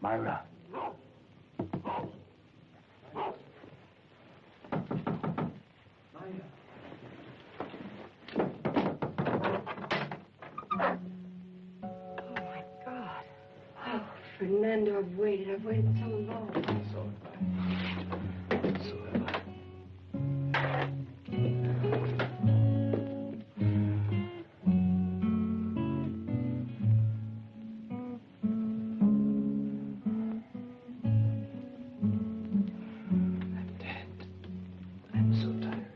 Myra. Fernando, I've waited so long. So have I. So have I. I'm dead. I'm so tired.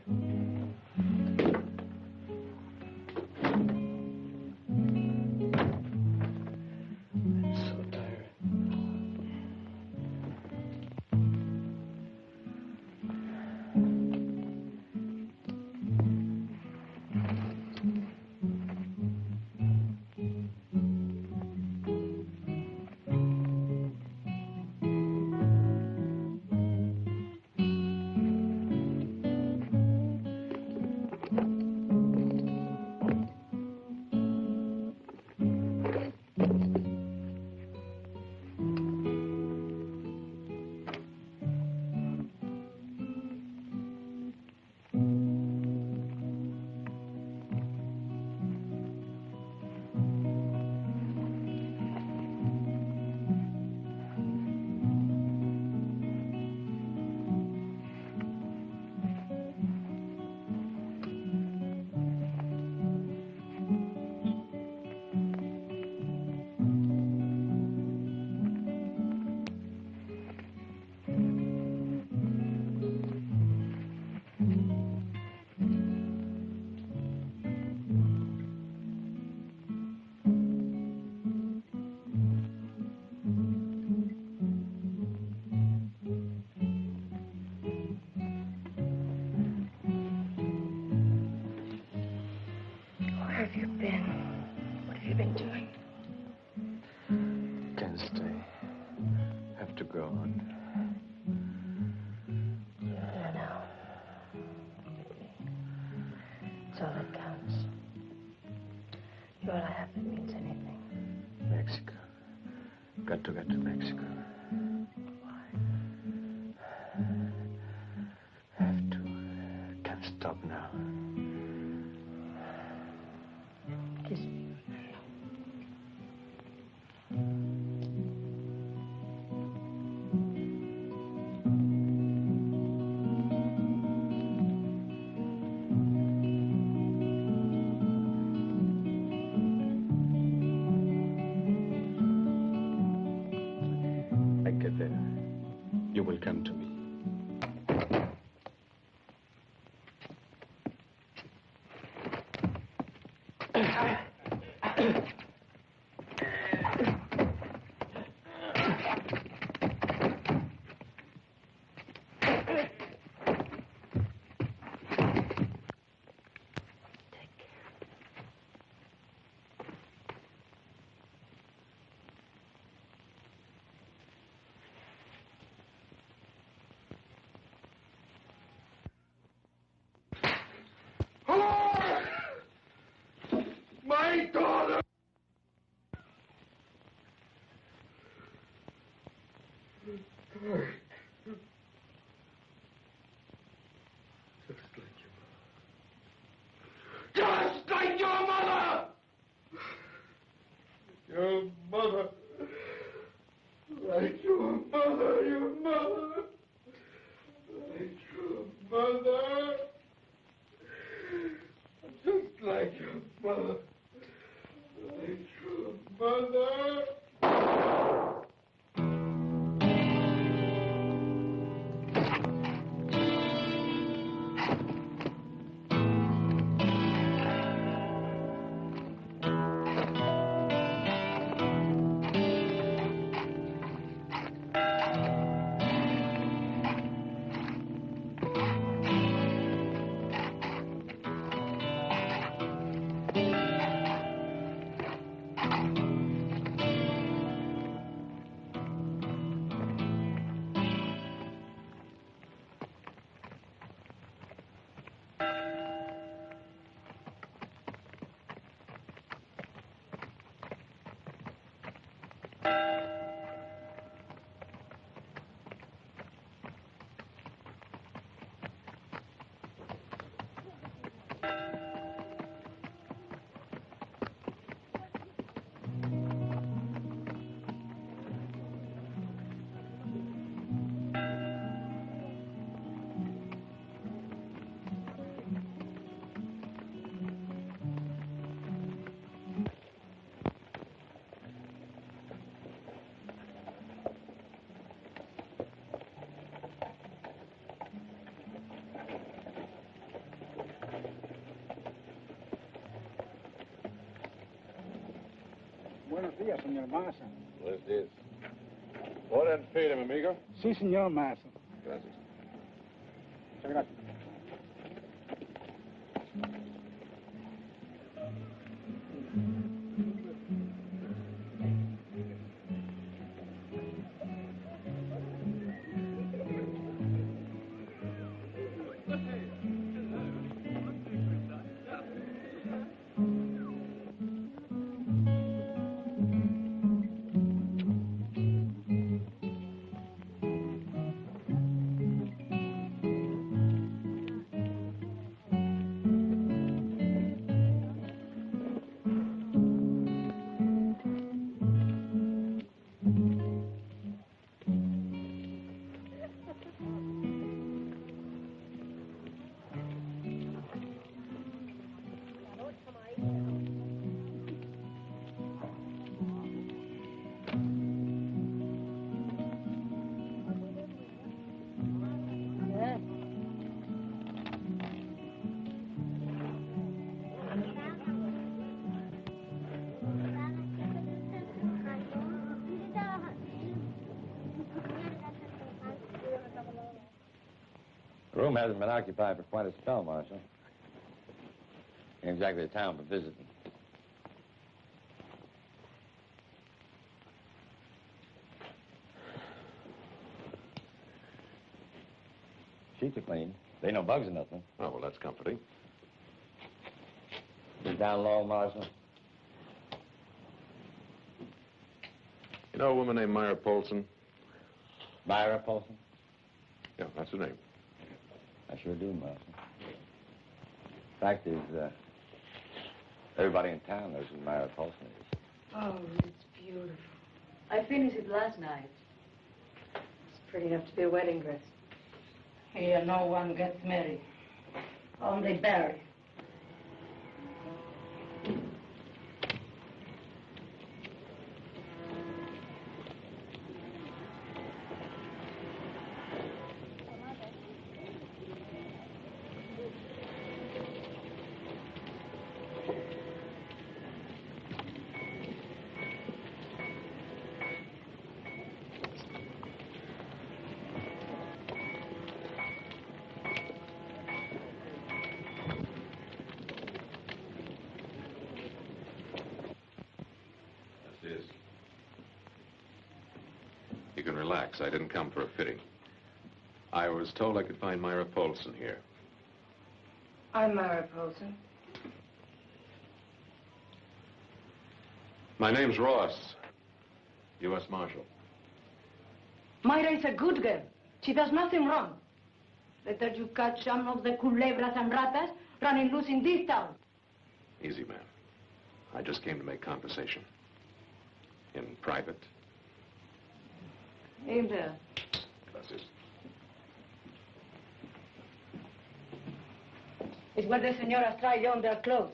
Can't stay. Have to go on. Yeah, now. It's all that counts. You're all I have that means anything. Mexico. Got to get to Mexico. Why? Have to. Can't stop now. Kiss me. I get there. You will come to me. My daughter! Just like your mother! Your mother! Like your mother, your mother! Like your mother! Just like your mother! Like your mother! Buenos días, señor Mason. Buenos días. Order and feed him, amigo. Sí, señor Mason. Gracias. Muchas gracias. The room hasn't been occupied for quite a spell, Marshal. Ain't exactly a town for visiting. Sheets are clean. There ain't no bugs or nothing. Oh, well, that's comforting. He's down low, Marshal. You know a woman named Myra Polson? Myra Polson? Yeah, that's her name. I sure do, Marshal. Fact is, everybody in town knows who Myra Polson is. Oh, it's beautiful. I finished it last night. It's pretty enough to be a wedding dress. Here, no one gets married. Only buried. You can relax. I didn't come for a fitting. I was told I could find Myra Polson here. I'm Myra Polson. My name's Ross, U.S. Marshal. Myra is a good girl. She does nothing wrong. Better you catch some of the culebras and ratas running loose in this town. Easy, ma'am. I just came to make conversation. In private. In there. Gracias. It's where the señoras try on their clothes.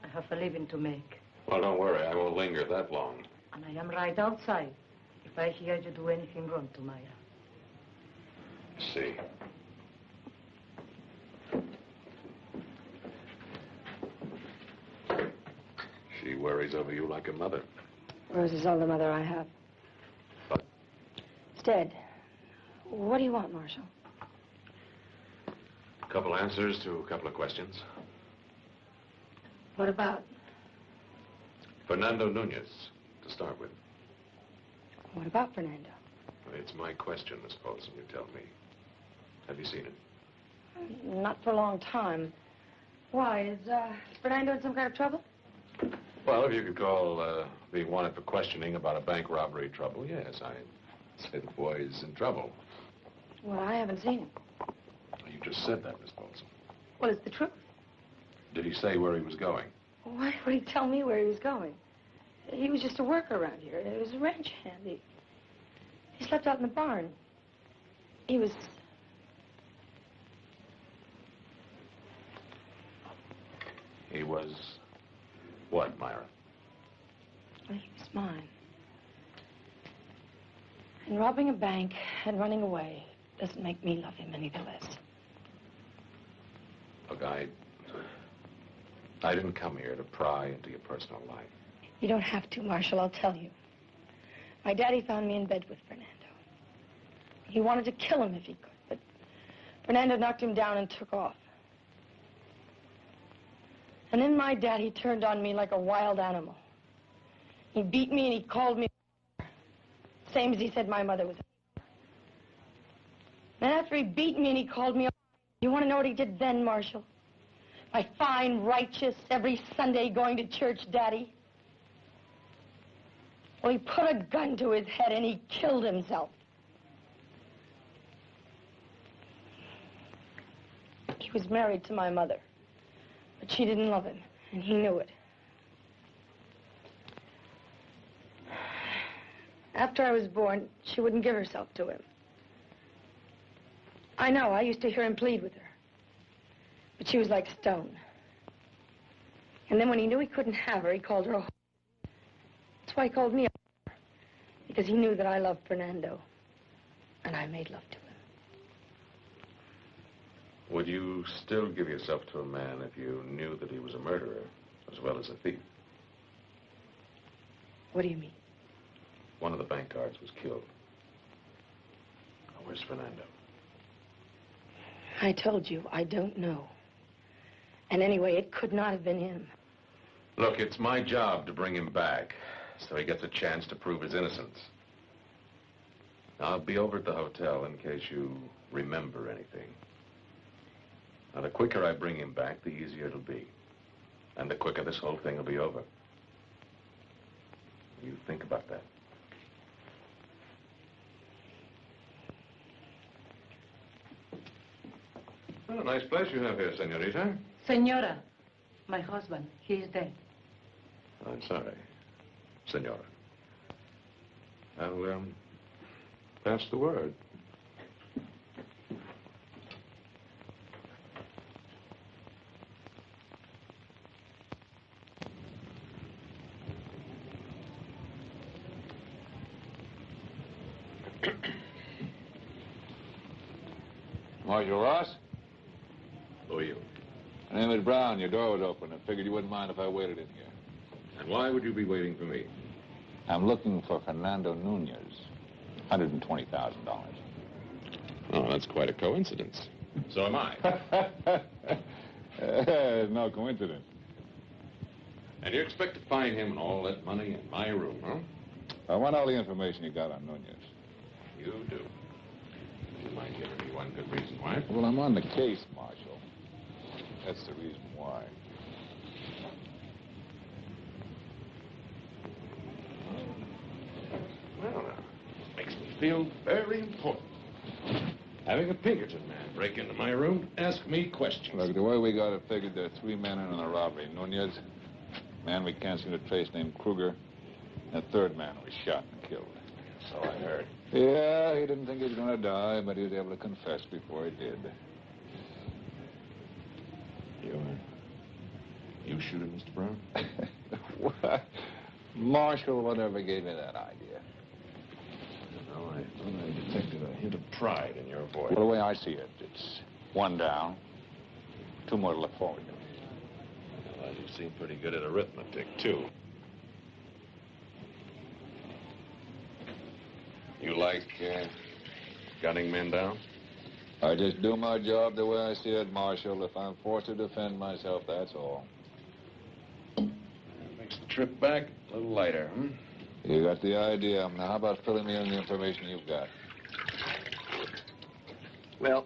I have a living to make. Well, don't worry. I won't linger that long. And I am right outside if I hear you do anything wrong to Myra. See. She worries over you like a mother. Rose is all the mother I have. But It's dead. What do you want, Marshal? a couple answers to a couple of questions. What about? Fernando Nunez, to start with. What about Fernando? It's my question, Miss Polson, you tell me. Have you seen him? Not for a long time. Why? Is Fernando in some kind of trouble? Well, if you could call being wanted for questioning about a bank robbery trouble, yes. I said the boy's in trouble. Well, I haven't seen him. You just said that, Miss Polson. Well, it's the truth. Did he say where he was going? Why would he tell me where he was going? He was just a worker around here. He was a ranch hand. He slept out in the barn. He was... He was what, Myra? Well, he was mine. And robbing a bank and running away doesn't make me love him any the less. Look, I didn't come here to pry into your personal life. You don't have to, Marshal, I'll tell you. My daddy found me in bed with Fernando. He wanted to kill him if he could, but Fernando knocked him down and took off. And then my daddy turned on me like a wild animal. He beat me and he called me same as he said my mother was. Then after he beat me and he called me, you want to know what he did then, Marshal? My fine, righteous, every Sunday going to church daddy. Well, he put a gun to his head and he killed himself. He was married to my mother, but she didn't love him, and he knew it. After I was born, she wouldn't give herself to him. I know, I used to hear him plead with her. But she was like stone. And then when he knew he couldn't have her, he called her a whore. That's why he called me a whore. Because he knew that I loved Fernando. And I made love to him. Would you still give yourself to a man if you knew that he was a murderer as well as a thief? What do you mean? One of the bank guards was killed. Now, where's Fernando? I told you, I don't know. And anyway, it could not have been him. Look, it's my job to bring him back so he gets a chance to prove his innocence. Now, I'll be over at the hotel in case you remember anything. Now, the quicker I bring him back, the easier it'll be. And the quicker this whole thing will be over. You think about that. Well, a nice place you have here, senorita. Senora, my husband, he is dead. I'm sorry, senora. I'll, pass the word. Marshal Ross? Who are you? My name is Brown. Your door was open. I figured you wouldn't mind if I waited in here. And why would you be waiting for me? I'm looking for Fernando Nunez. $120,000. Oh, that's quite a coincidence. So am I. No coincidence. And you expect to find him and all that money in my room, huh? I want all the information you got on Nunez. You do. You mind giving me one good reason why? Well, I'm on the case, Marshal. That's the reason why. Well, now, makes me feel very important. Having a Pinkerton man break into my room, ask me questions. Look, the way we got it figured, there are 3 men in on the robbery. Nunez, a man we can't seem to trace named Kruger, and a 3rd man who was shot and killed. So I heard. Yeah, he didn't think he was going to die, but he was able to confess before he did. You shoot him, Mr. Brown? What? Marshal, whatever gave you that idea? Well, I thought I detected a hint of pride in your voice. Well, the way I see it, it's 1 down, 2 more to look forward to. Well, you seem pretty good at arithmetic, too. You like gunning men down? I just do my job the way I see it, Marshal. If I'm forced to defend myself, that's all. That makes the trip back a little lighter, hmm? You got the idea. Now, how about filling me in the information you've got? Well,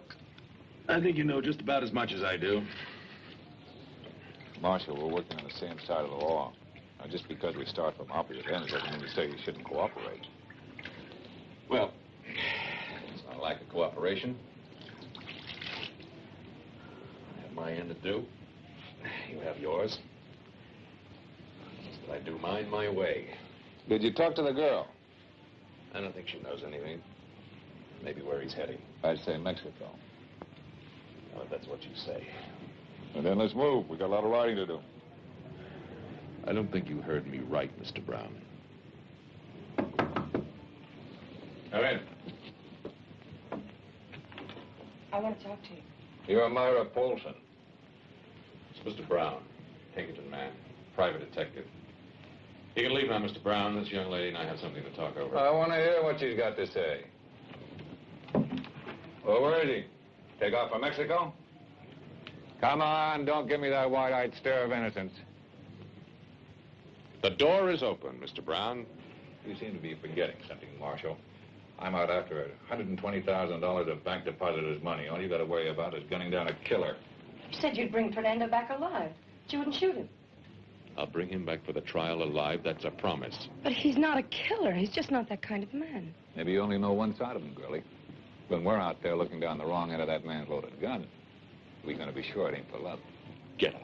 I think you know just about as much as I do. Marshal, we're working on the same side of the law. Now, just because we start from opposite ends doesn't mean to say you shouldn't cooperate. Well, it's not like a cooperation. I have my end to do. You have yours. Just that I do mine my way. Did you talk to the girl? I don't think she knows anything. Maybe where he's heading. I'd say Mexico. Well, if that's what you say. And then let's move. We got a lot of writing to do. I don't think you heard me right, Mr. Brown. Come in. I want to talk to you. You're Myra Polson. It's Mr. Brown, Pinkerton man, private detective. You can leave now, Mr. Brown. This young lady and I have something to talk over. I want to hear what she's got to say. Well, where is he? Take off for Mexico? Come on, don't give me that wide-eyed stare of innocence. The door is open, Mr. Brown. You seem to be forgetting something, Marshal. I'm out after $120,000 of bank depositors' money. All you got to worry about is gunning down a killer. You said you'd bring Fernando back alive. But you wouldn't shoot him. I'll bring him back for the trial alive. That's a promise. But he's not a killer. He's just not that kind of man. Maybe you only know one side of him, girlie. When we're out there looking down the wrong end of that man's loaded gun, we're going to be sure it ain't for love. Get out.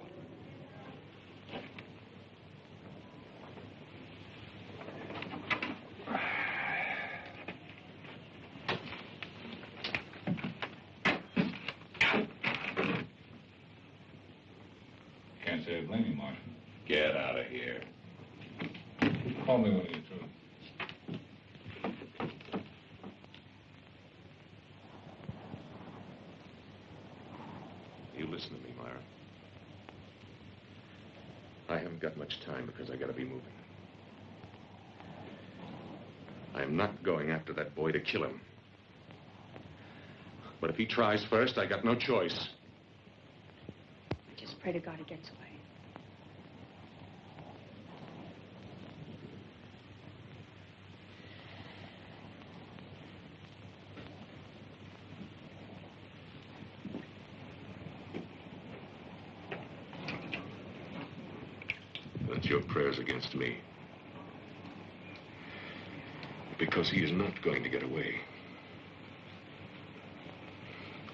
Can't say I blame you, Marshal. Get out of here. Call me when you're through. You listen to me, Myra. I haven't got much time because I gotta be moving. I'm not going after that boy to kill him. But if he tries first, I got no choice. I just pray to God he gets away. That's your prayers against me. Because he is not going to get away.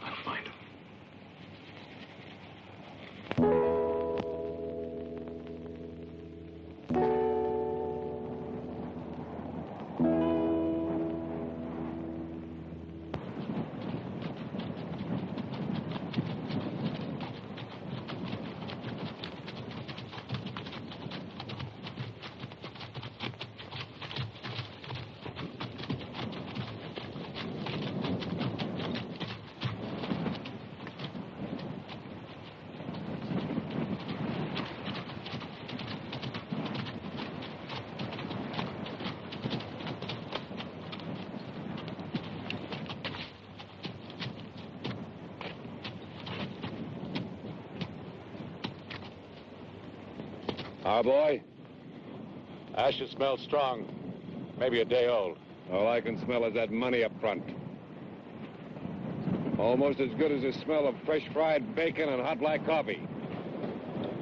I'll find him. Our boy? Ashes smell strong. Maybe a day old. All I can smell is that money up front. Almost as good as the smell of fresh fried bacon and hot black coffee.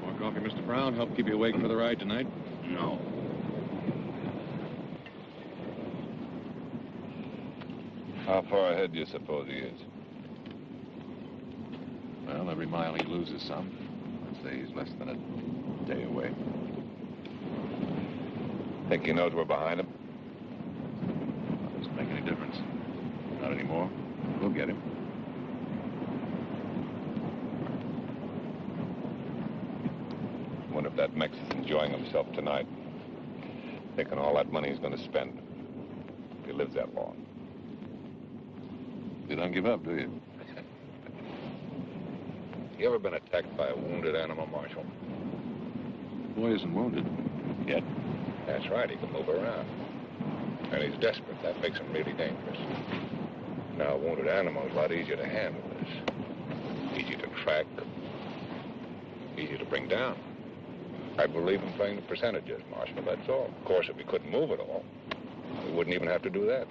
More coffee, Mr. Brown? Help keep you awake for the ride tonight? No. How far ahead do you suppose he is? Well, every mile he loses some. I'd say he's less than a day away. Think he knows we're behind him? Doesn't make any difference. Not anymore. We'll get him. Wonder if that Mex is enjoying himself tonight. Thinking all that money he's going to spend. If he lives that long. You don't give up, do you? You ever been attacked by a wounded animal, Marshal? The boy isn't wounded. Yet. That's right, he can move around. And he's desperate. That makes him really dangerous. Now, a wounded animal is a lot easier to handle. It's easy to track, easy to bring down. I believe in playing the percentages, Marshal, that's all. Of course, if we couldn't move at all, we wouldn't even have to do that.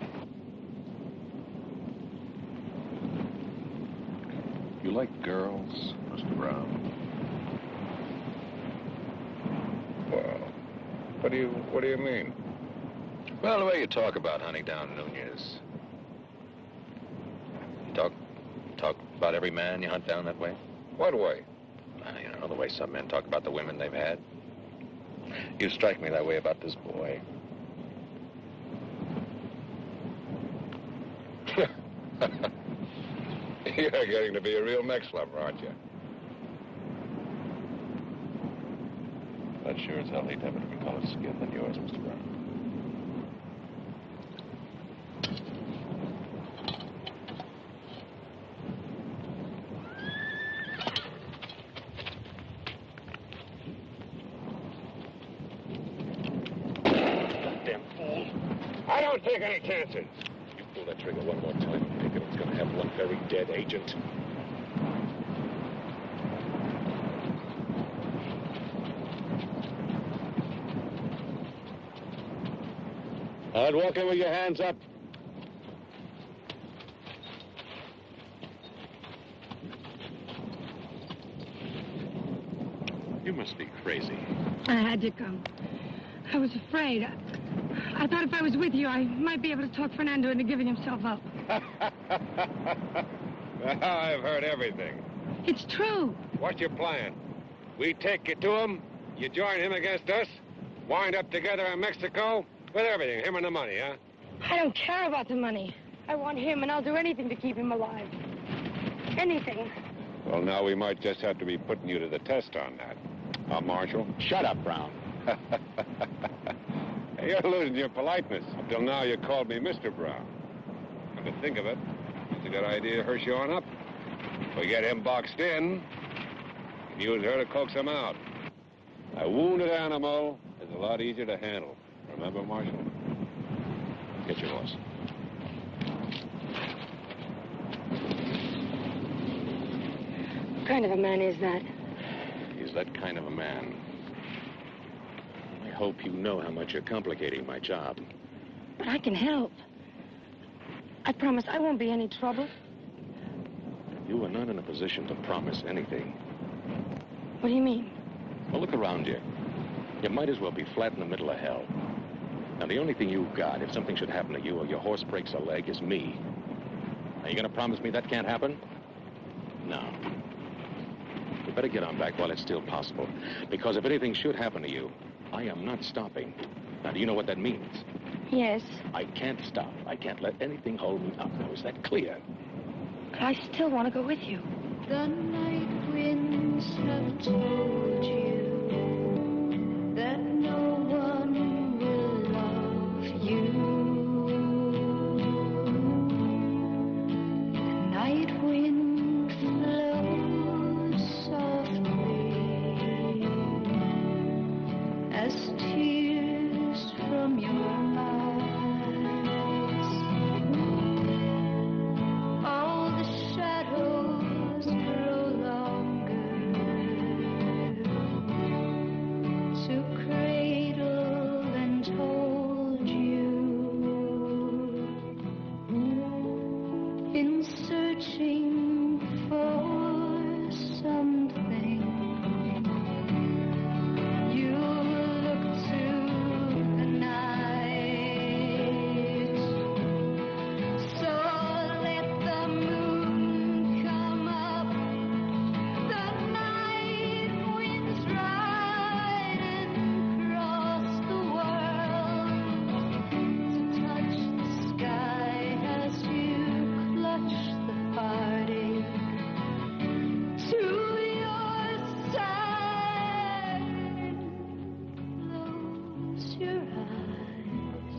You like girls, Mr. Brown? Well, what do you mean? Well, the way you talk about hunting down Nunez. You talk about every man you hunt down that way? What way? You know, the way some men talk about the women they've had. You strike me that way about this boy. You're getting to be a real Mex lover, aren't you? I'd sure as hell hate to have a different colored skin than yours, Mr. Brown. I don't take any chances. You pull that trigger one more time, Pickett, it's going to have one very dead agent. All right, walk in with your hands up. You must be crazy. I had to come. I was afraid. I thought if I was with you, I might be able to talk Fernando into giving himself up. I've heard everything. It's true. What's your plan? We take you to him, you join him against us, wind up together in Mexico with everything, him and the money, huh? I don't care about the money. I want him, and I'll do anything to keep him alive. Anything. Well, now we might just have to be putting you to the test on that. Huh, Marshal? Shut up, Brown. Hey, you're losing your politeness. Until now, you called me Mr. Brown. Come to think of it, it's a good idea her showing up. If we get him boxed in, we can use her to coax him out. A wounded animal is a lot easier to handle. Remember, Marshal? Get your horse. What kind of a man is that? He's that kind of a man. I hope you know how much you're complicating my job. But I can help. I promise I won't be any trouble. You are not in a position to promise anything. What do you mean? Well, look around you. You might as well be flat in the middle of hell. Now, the only thing you've got, if something should happen to you or your horse breaks a leg, is me. Are you going to promise me that can't happen? No. You better get on back while it's still possible. Because if anything should happen to you, I am not stopping. Now, do you know what that means? Yes, I can't stop. I can't let anything hold me up. Now, is that clear? but I still want to go with you. The night winds have told you that no one will love you. The night wind flows softly as tears from your eyes. All the shadows grow longer to cradle and hold you in searching for something. You look to the night. So let the moon come up. The night winds ride and cross the world to touch the sky as you clutch the heartache to your side. Close your eyes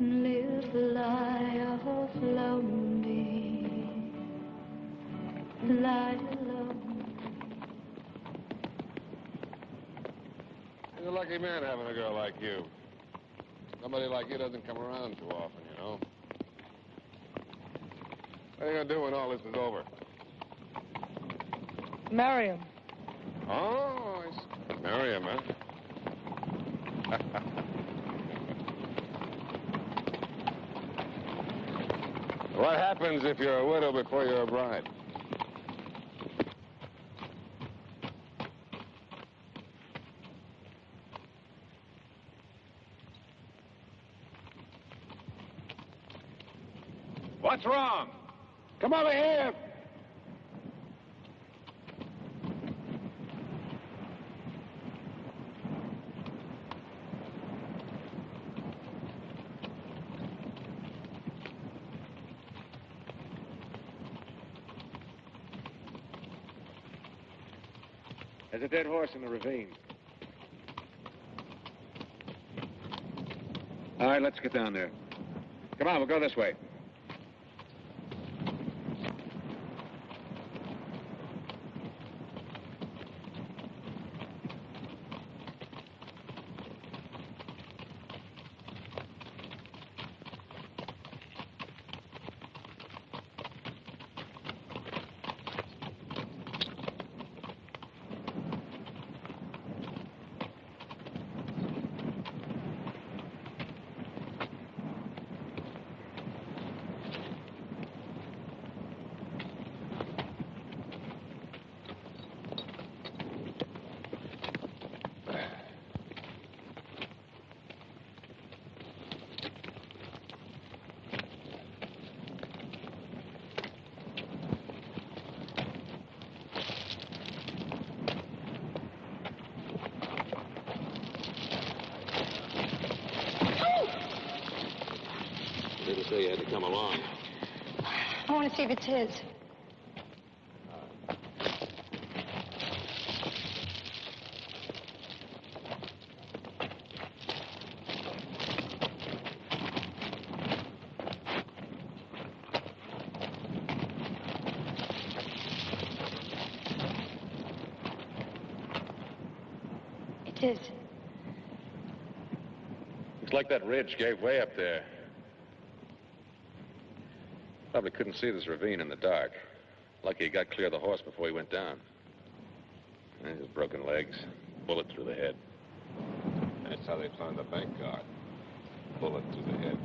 and live the lie of lonely, lie alone. He's a lucky man having a girl like you. Somebody like you doesn't come around too often, you know. What are you going to do when all this is over? Marry him. Oh, I see. Marry him, huh? What happens if you're a widow before you're a bride? What's wrong? Come over here. There's a dead horse in the ravine. All right, let's get down there. Come on, we'll go this way. sure you had to come along. I want to see if it's his. It is. Looks like that ridge gave way up there. Probably couldn't see this ravine in the dark. Lucky he got clear of the horse before he went down. And his broken legs, bullet through the head. That's how they found the bank guard. Bullet through the head.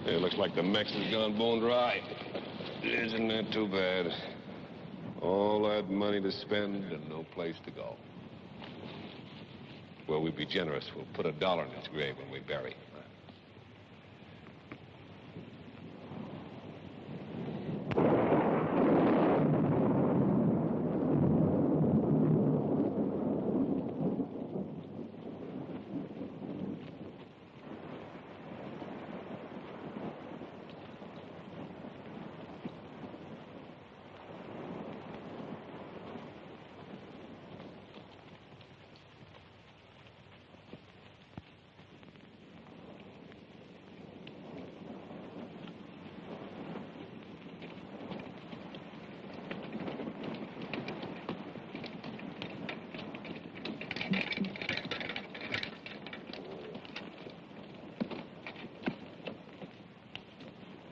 It looks like the Mex has gone bone dry. Isn't that too bad? All that money to spend and no place to go. Well, we'd be generous. We'll put $1 in his grave when we bury him.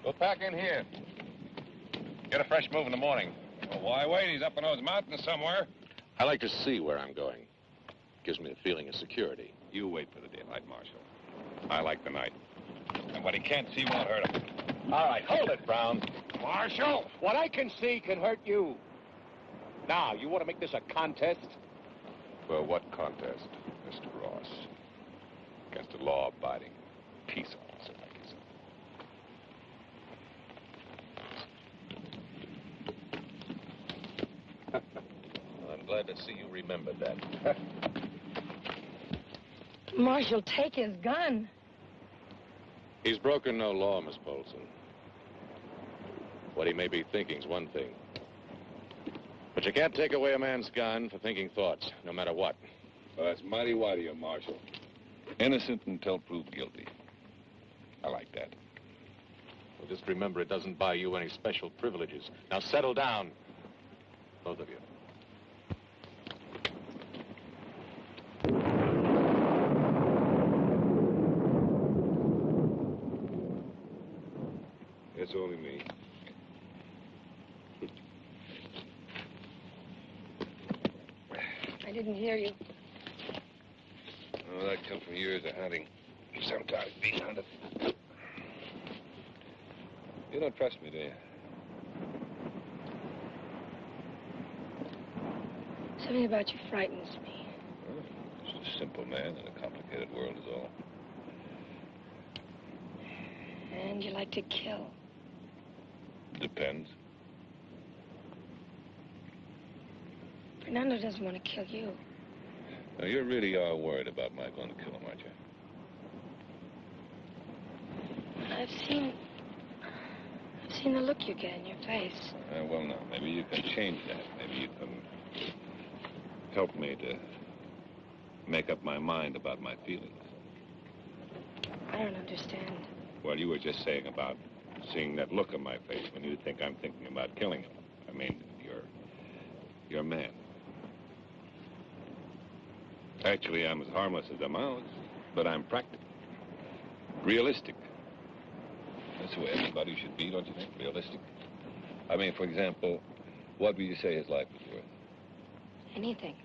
We'll pack in here. Get a fresh move in the morning. Well, why wait? He's up in those mountains somewhere. I like to see where I'm going. Gives me a feeling of security. You wait for the daylight, Marshal. I like the night. And what he can't see won't hurt him. All right, hold it, Brown. Marshal! What I can see can hurt you. Now, you want to make this a contest? Well, what contest, Mr. Ross? Against a law-abiding, peace officer like yourself. I'm glad to see you remembered that. Marshal, take his gun. He's broken no law, Miss Polson. What he may be thinking's one thing. But you can't take away a man's gun for thinking thoughts, no matter what. Well, that's mighty wide of you, Marshal. Innocent until proved guilty. I like that. Well, just remember, it doesn't buy you any special privileges. Now settle down, both of you. It's only me. I didn't hear you. Oh, that come from years of hunting. Sometimes being hunted. You don't trust me, do you? Something about you frightens me. Well, just a simple man in a complicated world is all. And you like to kill. Depends. Fernando doesn't want to kill you. Now, you really are worried about my going to kill him, aren't you? I've seen the look you get in your face. Well, now, maybe you can change that. Maybe you can help me to make up my mind about my feelings. I don't understand. Well, you were just saying about seeing that look on my face when you think I'm thinking about killing him. I mean, you're a man. Actually, I'm as harmless as a mouse, but I'm practical. Realistic. That's the way everybody should be, don't you think? Realistic. I mean, for example, what would you say his life was worth? Anything.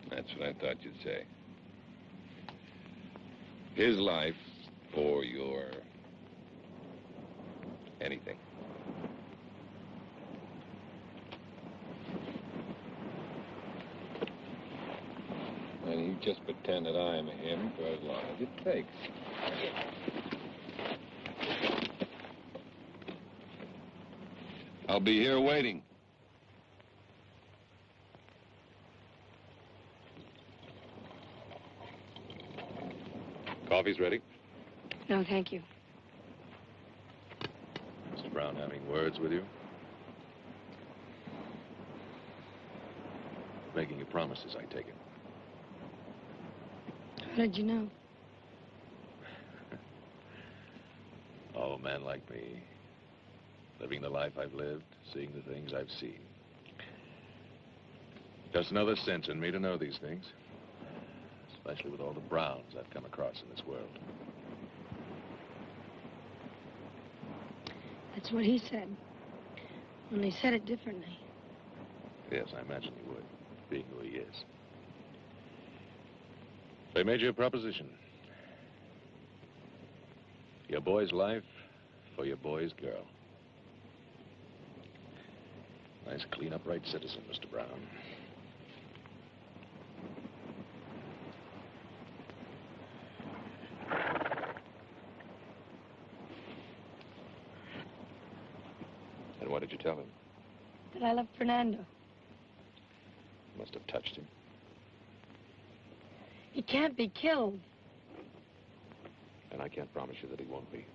That's what I thought you'd say. His life for your anything. And you just pretend that I'm him for as long as it takes. I'll be here waiting. Coffee's ready. No, thank you. Mr. Brown having words with you? Making you promises, I take it. How did you know? Oh, a man like me, living the life I've lived, seeing the things I've seen. Just another sense in me to know these things, especially with all the Browns I've come across in this world. That's what he said. Only said it differently. Yes, I imagine he would, being who he is. They made you a proposition. Your boy's life for your boy's girl. Nice, clean, upright citizen, Mr. Brown. And what did you tell him? That I love Fernando. Must have touched him. He can't be killed. And I can't promise you that he won't be.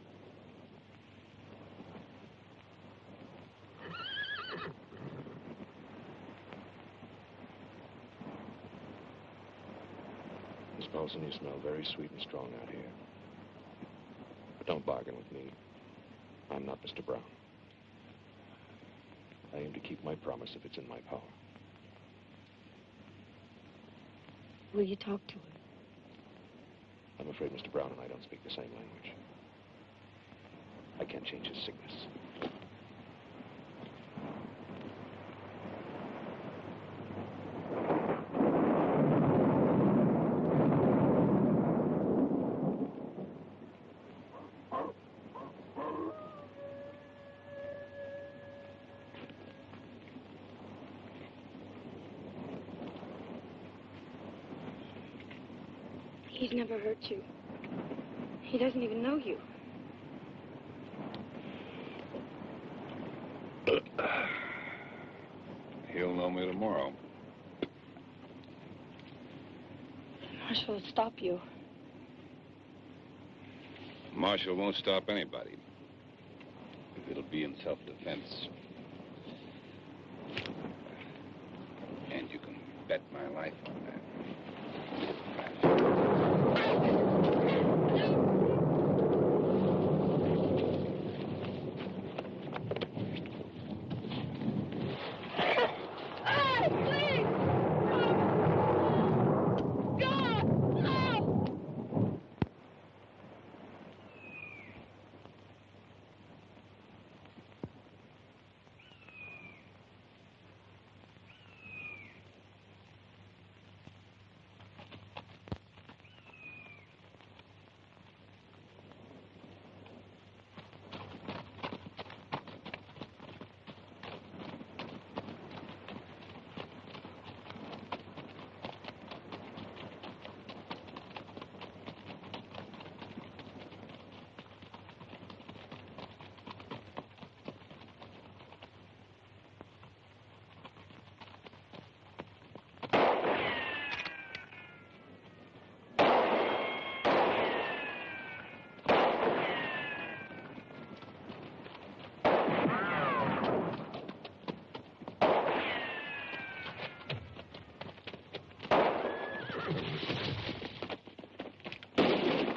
Miss Paulson, you smell very sweet and strong out here. But don't bargain with me. I'm not Mr. Brown. I aim to keep my promise if it's in my power. Will you talk to him? I'm afraid Mr. Brown and I don't speak the same language. I can't change his sickness. He's never hurt you. He doesn't even know you. He'll know me tomorrow. Marshall will stop you. Marshall won't stop anybody. It'll be in self-defense. And you can bet my life on that.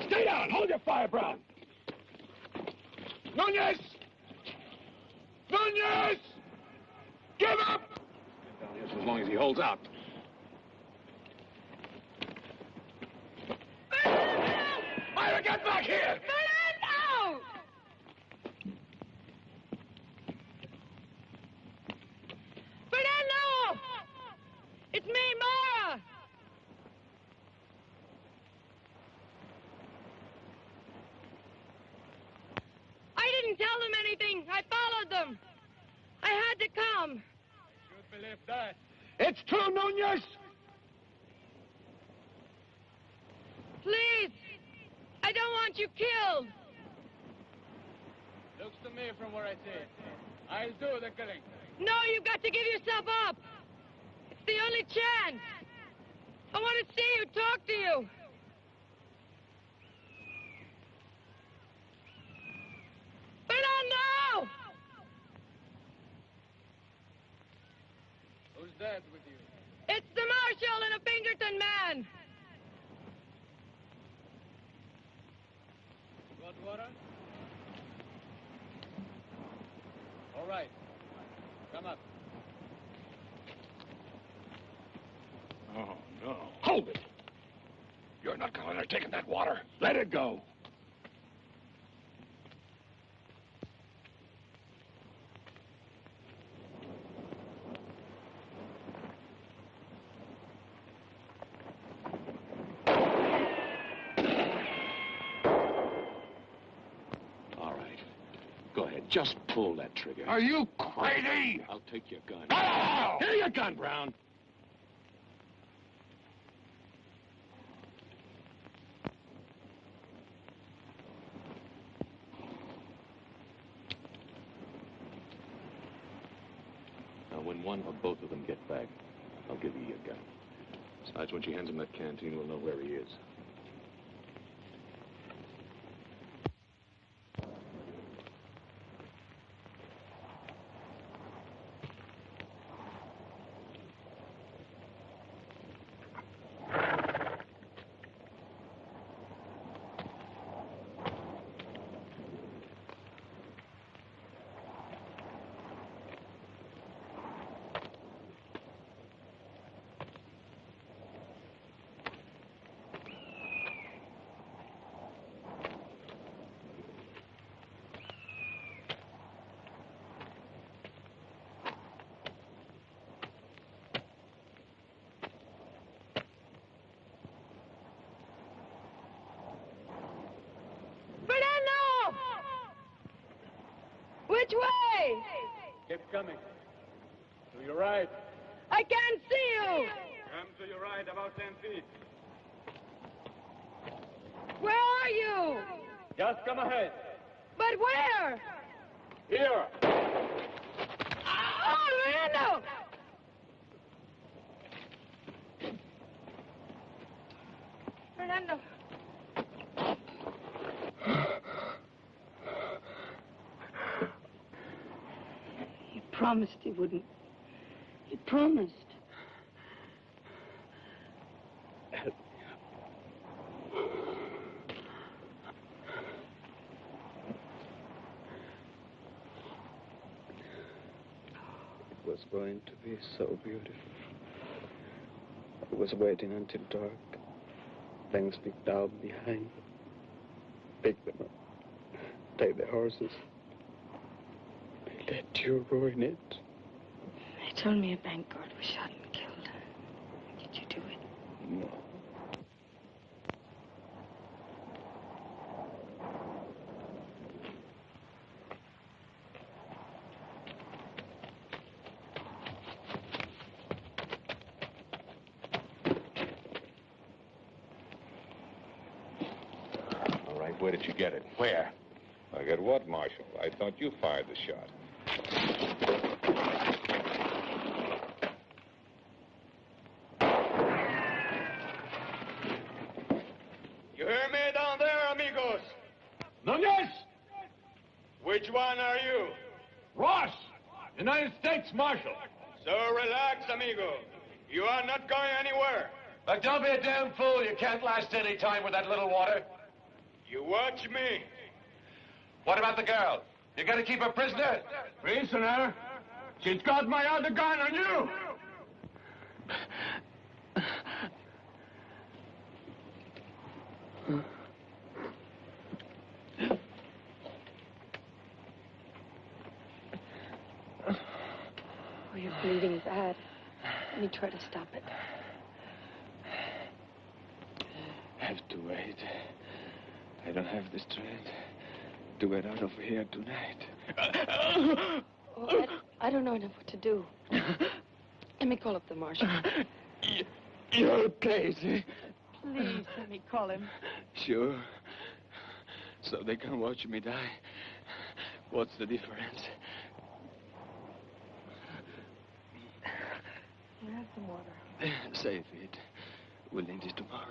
Stay down! Hold your fire, Brown! Nunez! Nunez! Give up! Down here for as long as he holds out. Myra, get back here! Fernando! Fernando! It's me, Mara! I didn't tell them anything. I followed them. I had to come. You'd believe that. It's true, Nunez! Please! I don't want you killed! Looks to me from where I sit. I'll do the killing. No, you've got to give yourself up! It's the only chance! I want to see you, talk to you! that with you? It's the marshal and a Pinkerton man. Want water? All right. Come up. Oh, no. Hold it! You're not going to let her take that water. Let it go. All right. Go ahead. Just pull that trigger. Are you crazy? I'll take your gun. Oh! Give me your gun, Brown. Now, when one or both of them get back, I'll give you your gun. Besides, when she hands him that canteen, we'll know where he is. Fernando! Which way? Keep coming. To your right. I can't see you. Come to your right about 10 feet. Where are you? Just come ahead. But where? Here. Oh, Fernando! Fernando. He promised he wouldn't. He promised. It was going to be so beautiful. I was waiting until dark. Then sneaked out behind. Pick them up. Take the horses. I let you ruin it. They told me a bank guard was shot and killed. Did you do it? No. All right, where did you get it? Where? I get what, Marshal? I thought you fired the shot. You hear me down there, amigos? Nunez! Which one are you? Ross! United States Marshal. So relax, amigo. You are not going anywhere. Look, don't be a damn fool. You can't last any time with that little water. You watch me. What about the girl? You gonna keep her prisoner? Prisoner? She's got my other gun on you! Oh, you're bleeding bad. Let me try to stop it. Have to wait. I don't have the strength to get out of here tonight. Oh, I don't know enough what to do. Let me call up the marshal. You're crazy. Please, let me call him. Sure. So they can watch me die. What's the difference? You have some water. Save it. We'll need it tomorrow.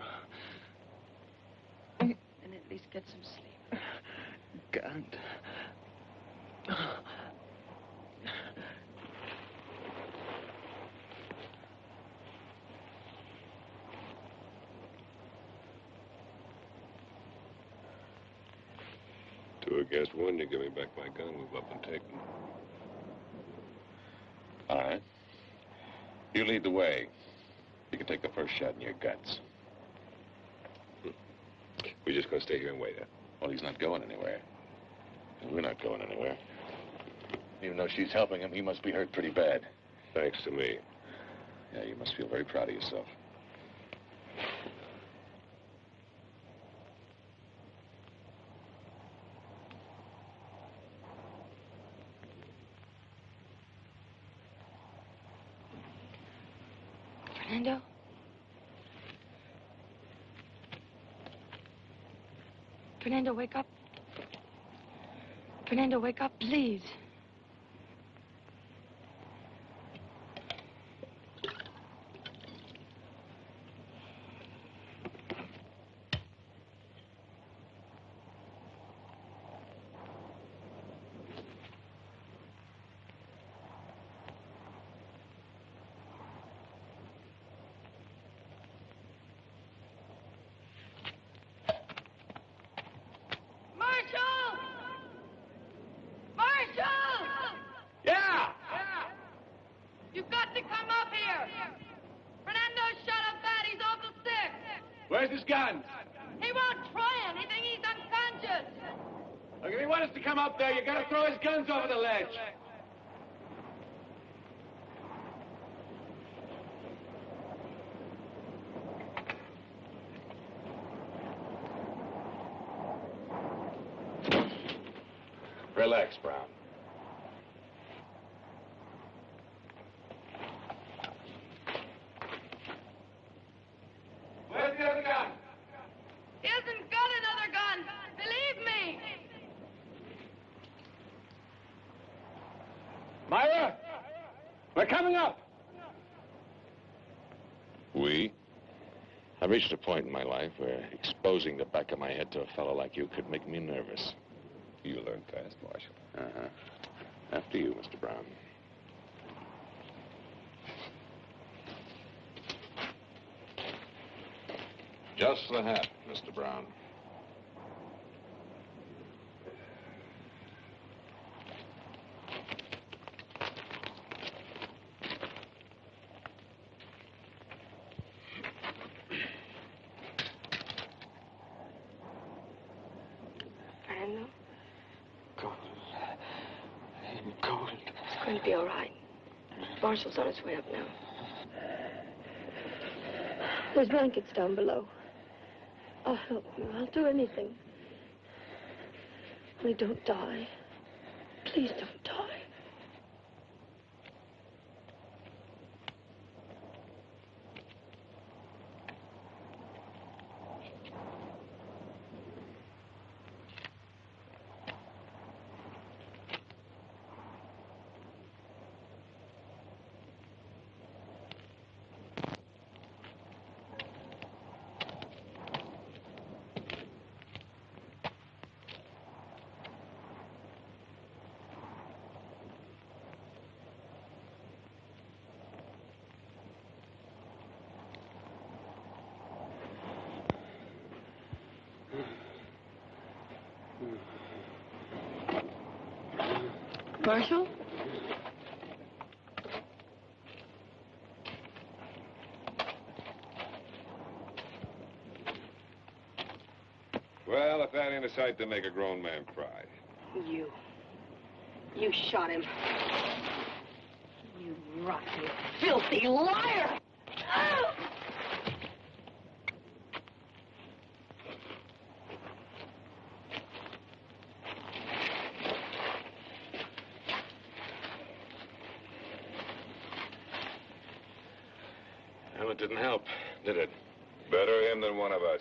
And at least get some sleep. Can't. 2 against 1, you give me back my gun, move up and take them. All right. You lead the way. You can take the first shot in your guts. We're just gonna stay here and wait, huh? Well, he's not going anywhere. And we're not going anywhere. Even though she's helping him, he must be hurt pretty bad. Thanks to me. Yeah, you must feel very proud of yourself. Fernando? Fernando, wake up. Fernando, wake up, please. Yeah! You've got to come up here. Fernando shot up bad. He's awful sick. Where's his gun? He won't try anything. He's unconscious. Look, if he wants us to come up there, you gotta throw his guns over the ledge. Relax, Brown. Where's the other gun? He hasn't got another gun. Believe me. Myra! We're coming up! We? I've reached a point in my life where exposing the back of my head to a fellow like you could make me nervous. You learn fast, Marshal. Uh-huh. After you, Mr. Brown. Just the hat, Mr. Brown. Fernando, Cold. I'm cold. it's going to be all right. Marshall's on his way up now. There's blankets down below. I'll help you. I'll do anything. Only don't die. Please don't die. Marshall? Well, if that ain't a sight to make a grown man cry. You shot him. You rotten, filthy liar! Well, it didn't help, did it? Better him than one of us.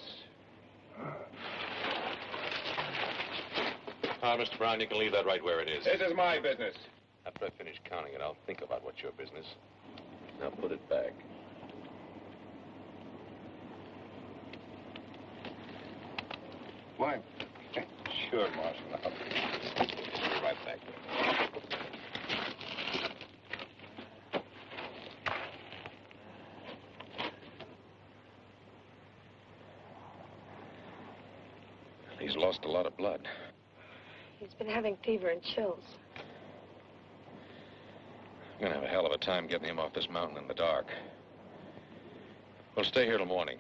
Mr. Brown, you can leave that right where it is. This is my business. After I finish counting it, I'll think about what's your business. Now put it back. Mine. Sure, Marshal. I'll be right back. He's lost a lot of blood. He's been having fever and chills. I'm gonna have a hell of a time getting him off this mountain in the dark. We'll stay here till morning.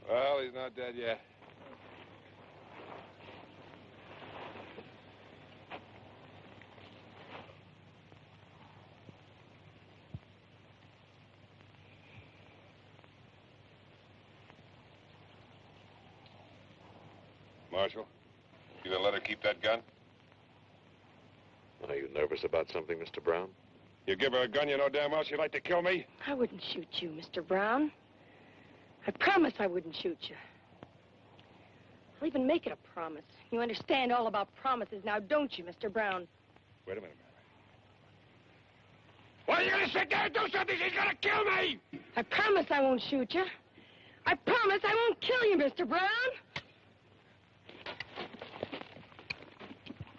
Well, he's not dead yet. Marshal, you gonna let her keep that gun? Are you nervous about something, Mr. Brown? You give her a gun, you know damn well she'd like to kill me. I wouldn't shoot you, Mr. Brown. I promise I wouldn't shoot you. I'll even make it a promise. You understand all about promises now, don't you, Mr. Brown? Wait a minute, Mary. Why are you gonna sit there and do something? She's gonna kill me! I promise I won't shoot you. I promise I won't kill you, Mr. Brown.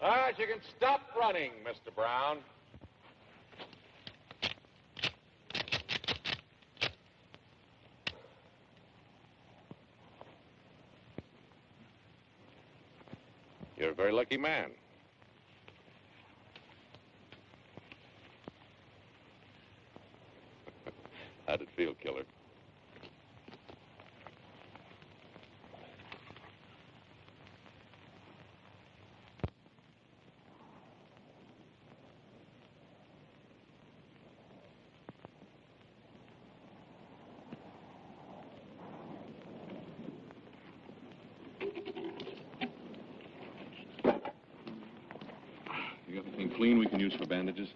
All right, you can stop running, Mr. Brown. You're a very lucky man. How'd it feel, killer? You got anything clean we can use for bandages?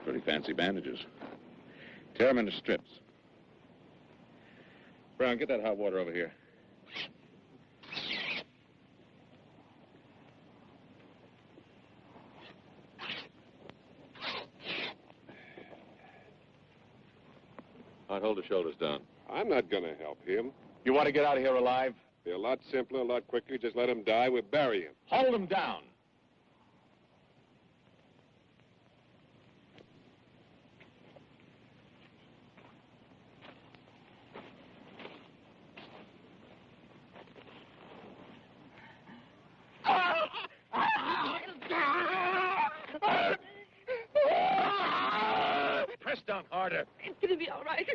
Pretty fancy bandages. Tear them into strips. Brown, get that hot water over here. All right, hold the shoulders down. I'm not gonna help him. You want to get out of here alive? Be a lot simpler, a lot quicker. Just let him die. We'll bury him. Hold him down. Press down harder. It's gonna be all right.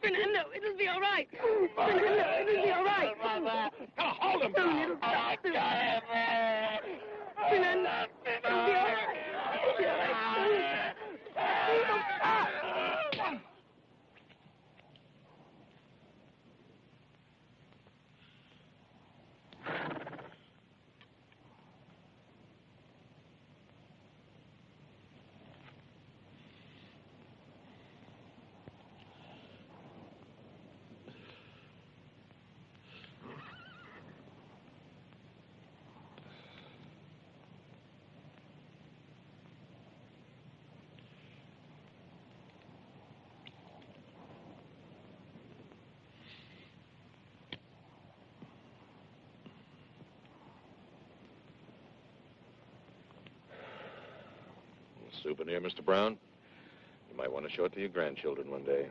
Fernando, it'll be all right. Fernando, it'll be all right. Now hold him Soon down. it'll stop. Fernando, it'll be all right. It'll be all right. It'll stop. Souvenir, Mr. Brown? You might want to show it to your grandchildren one day.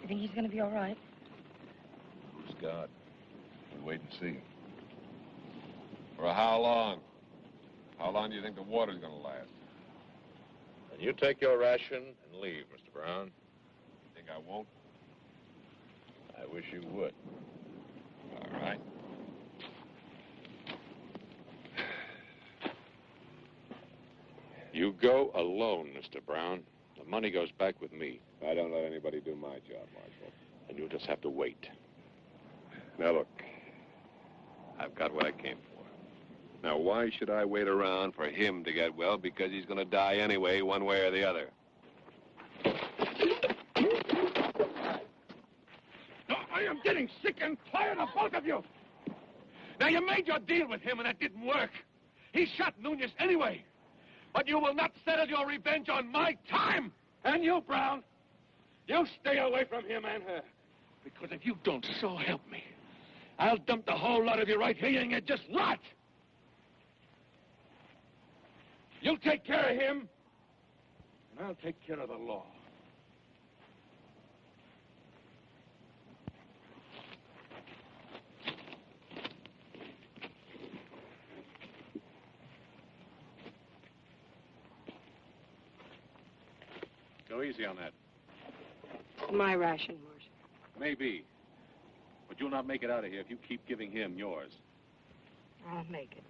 You think he's going to be all right? Who's God? We'll wait and see. For how long? How long do you think the water's going to last? Then you take your ration and leave, Mr. Brown. You think I won't? I wish you would. All right. You go alone, Mr. Brown. The money goes back with me. I don't let anybody do my job, Marshal. And you'll just have to wait. Now, look. I've got what I came for. Now, why should I wait around for him to get well? Because he's going to die anyway, one way or the other. I am getting sick and tired of both of you. Now, you made your deal with him, and that didn't work. He shot Nunez anyway. But you will not settle your revenge on my time. And you, Brown, you stay away from him and her. Because if you don't, so help me, I'll dump the whole lot of you right here and you just rot. You'll take care of him, and I'll take care of the law. Go easy on that. It's my ration, Marshal. Maybe. But you'll not make it out of here if you keep giving him yours. I'll make it.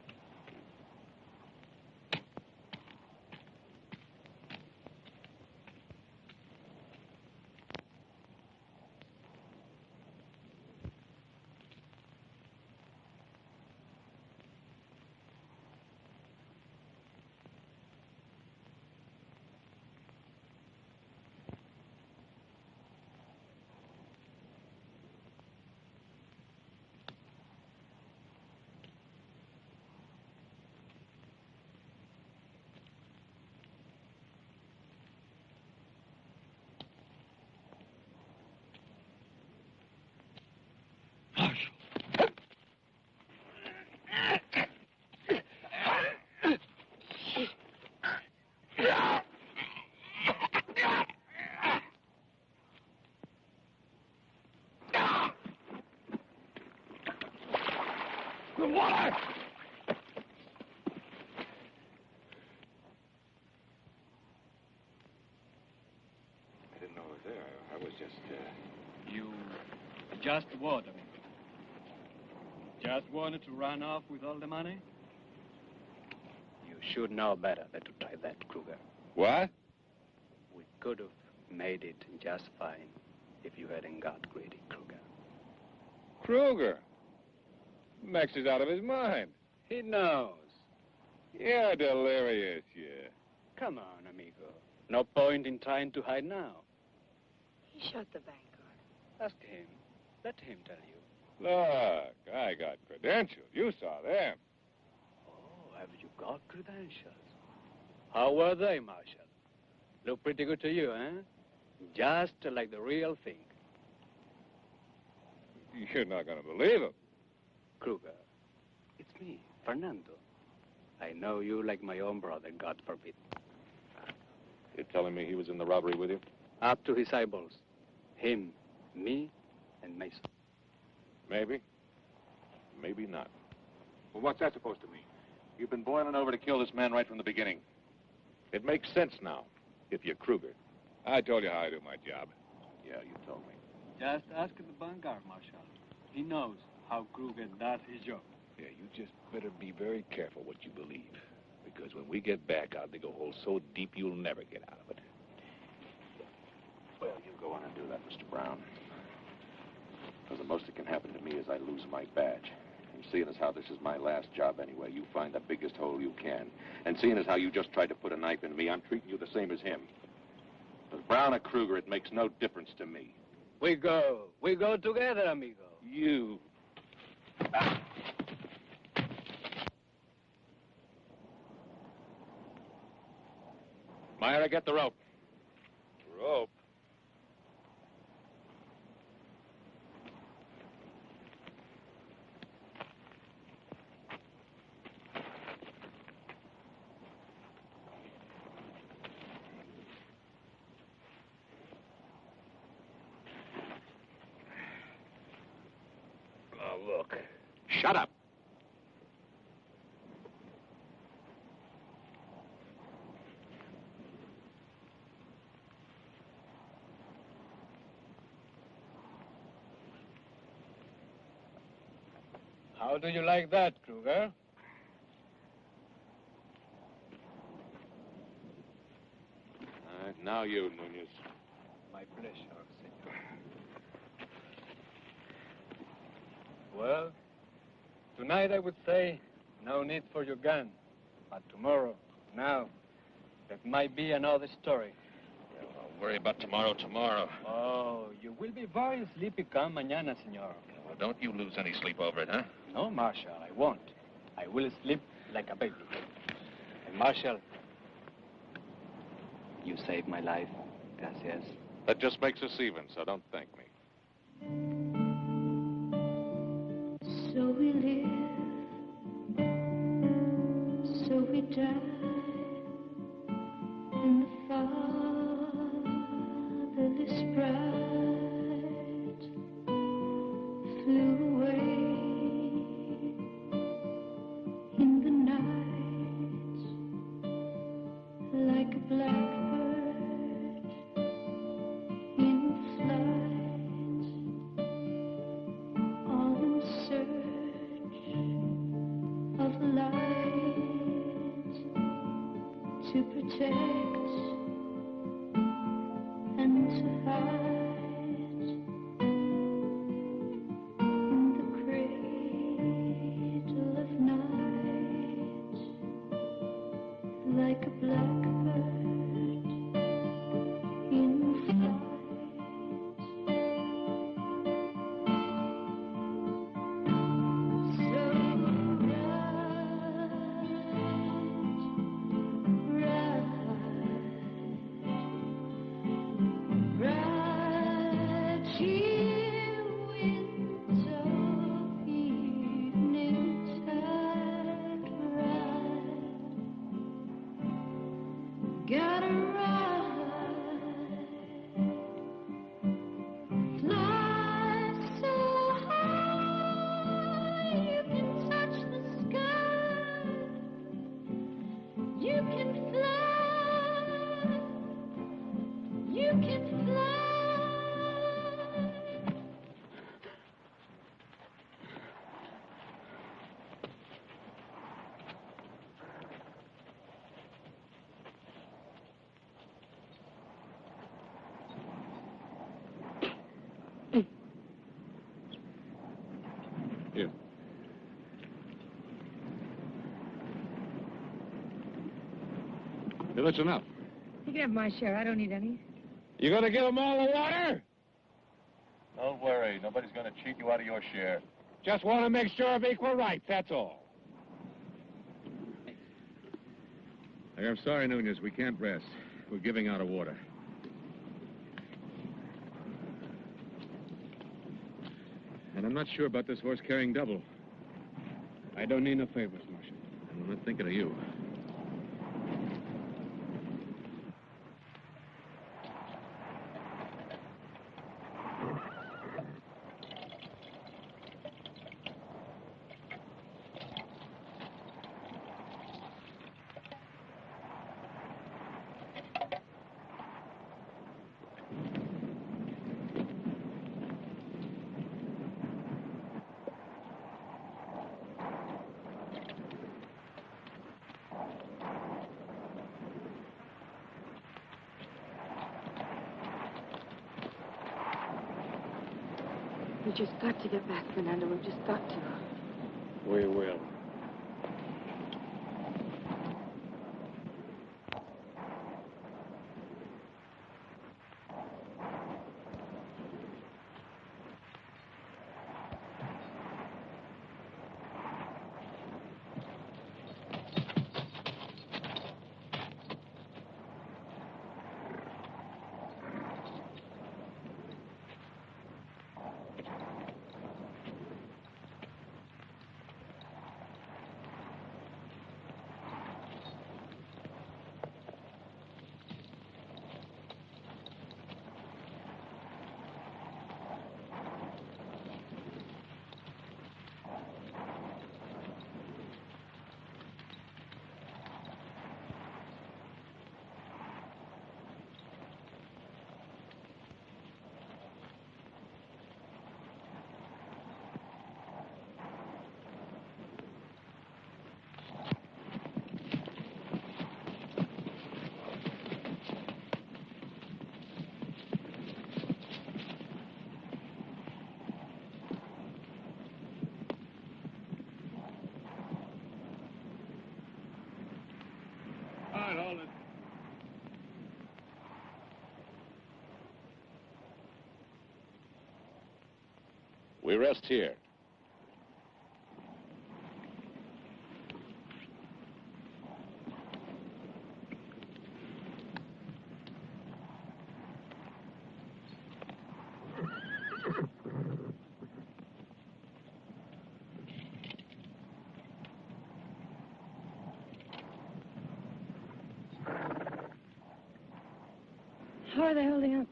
The water! I didn't know it was there. I was just, You just what, amigo? Just wanted to run off with all the money? You should know better than to try that, Kruger. What? We could have made it just fine if you hadn't got greedy, Kruger. Kruger. Max is out of his mind. He knows. You're delirious, yeah. Come on, amigo. No point in trying to hide now. He shot the bank guard. Ask him. Let him tell you. Look, I got credentials. You saw them. Oh, have you got credentials? How were they, Marshal? Look pretty good to you, eh? Just like the real thing. You're not going to believe him. Kruger, it's me, Fernando. I know you like my own brother, God forbid. you're telling me he was in the robbery with you? Up to his eyeballs. Him, me, and Mason. Maybe. Maybe not. Well, what's that supposed to mean? You've been boiling over to kill this man right from the beginning. It makes sense now, if you're Kruger. I told you how I do my job. Yeah, you told me. Just ask the vanguard, Marshal. He knows how Kruger does his job. Yeah, you just better be very careful what you believe. Because when we get back, I'll dig a hole so deep you'll never get out of it. Well, you go on and do that, Mr. Brown. Because the most that can happen to me is I lose my badge. And seeing as how this is my last job anyway, you find the biggest hole you can. And seeing as how you just tried to put a knife in me, I'm treating you the same as him. With Brown or Kruger, it makes no difference to me. We go together, amigo. You... Myra, get the rope. Rope? Now, look. Shut up. How do you like that, Kruger? All right, now you, Nunez. My pleasure, senor. Well, tonight I would say no need for your gun. But tomorrow, now, that might be another story. Yeah, well, don't worry about tomorrow. Oh, you will be very sleepy come mañana, senor. Well, don't you lose any sleep over it, huh? No, Marshal, I won't. I will sleep like a baby. And Marshal, you saved my life. Gracias. That just makes us even, so don't thank me. So we live, so we die, and the fatherless bride flew away in the night like a blackbird in flight, all in search of light to protect and to hide in the cradle of night like a blackbird in flight. Gotta ride, fly so high you can touch the sky. You can fly, you can fly. Here. Hey, that's enough. You can have my share. I don't need any. You gonna give them all the water? Don't worry. Nobody's going to cheat you out of your share. Just want to make sure of equal rights, that's all. Hey, I'm sorry, Nunez. We can't rest. We're giving out of water. And I'm not sure about this horse carrying double. I don't need no favors, Marshal. I'm not thinking of you. We just got to get back, Fernando. We've just got to. We will. We rest here. How are they holding up?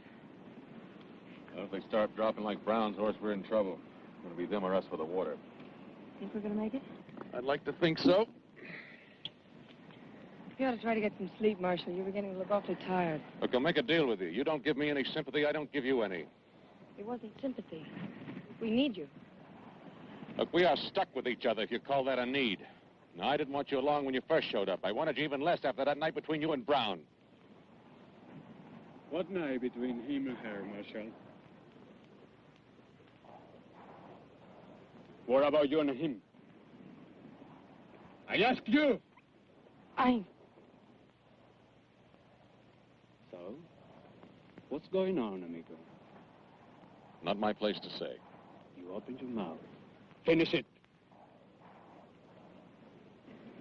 Well, if they start dropping like Brown's horse, we're in trouble. It's going to be them or us for the water. Think we're gonna make it? I'd like to think so. You ought to try to get some sleep, Marshal. You were getting to look awfully tired. Look, I'll make a deal with you. You don't give me any sympathy, I don't give you any. It wasn't sympathy. We need you. Look, we are stuck with each other, if you call that a need. Now, I didn't want you along when you first showed up. I wanted you even less after that night between you and Brown. What night between him and her, Marshal? What about you and him? I ask you. So, what's going on, amigo? Not my place to say. You opened your mouth. Finish it.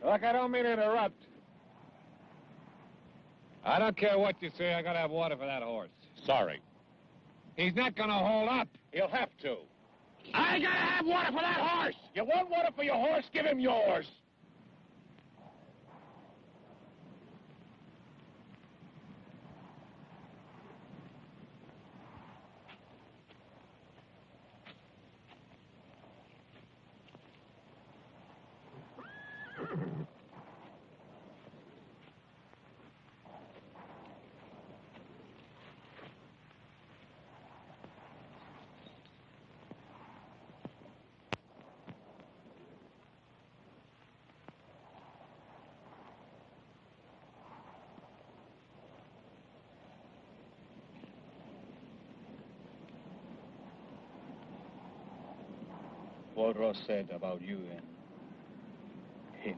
Look, I don't mean to interrupt. I don't care what you say. I gotta have water for that horse. Sorry. He's not gonna hold up. He'll have to. I gotta have water for that horse! You want water for your horse? Give him yours! What Ross said about you and him.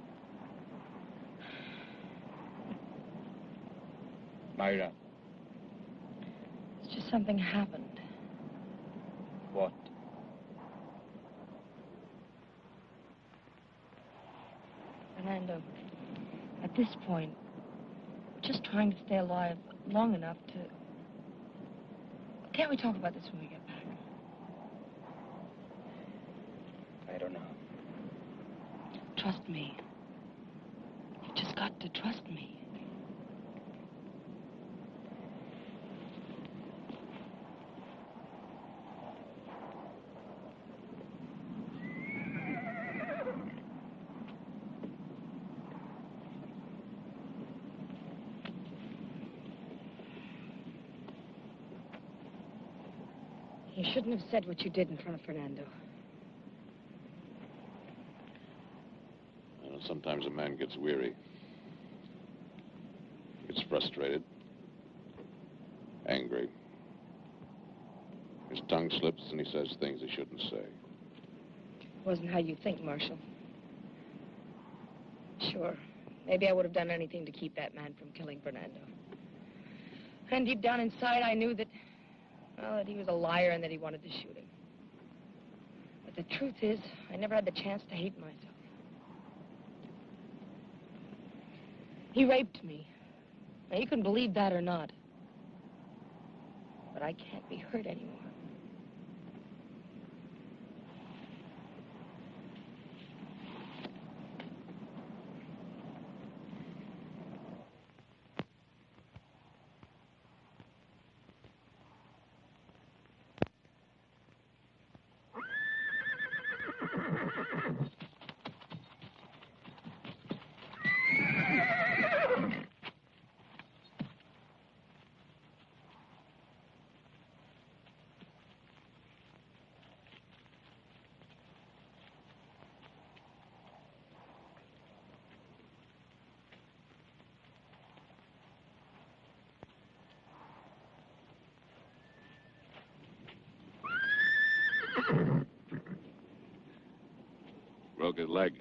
Myra, It's just something happened. what? Fernando, at this point, we're just trying to stay alive long enough to... Can't we talk about this when we get back? I don't know. Trust me. You've just got to trust me. You shouldn't have said what you did in front of Fernando. You know, sometimes a man gets weary. Gets frustrated. Angry. His tongue slips and he says things he shouldn't say. It wasn't how you think, Marshal. Sure, maybe I would have done anything to keep that man from killing Fernando. And deep down inside, I knew that, well, that he was a liar and that he wanted to shoot him. But the truth is, I never had the chance to hate myself. He raped me. Now, you can believe that or not. But I can't be hurt anymore. Broke his leg.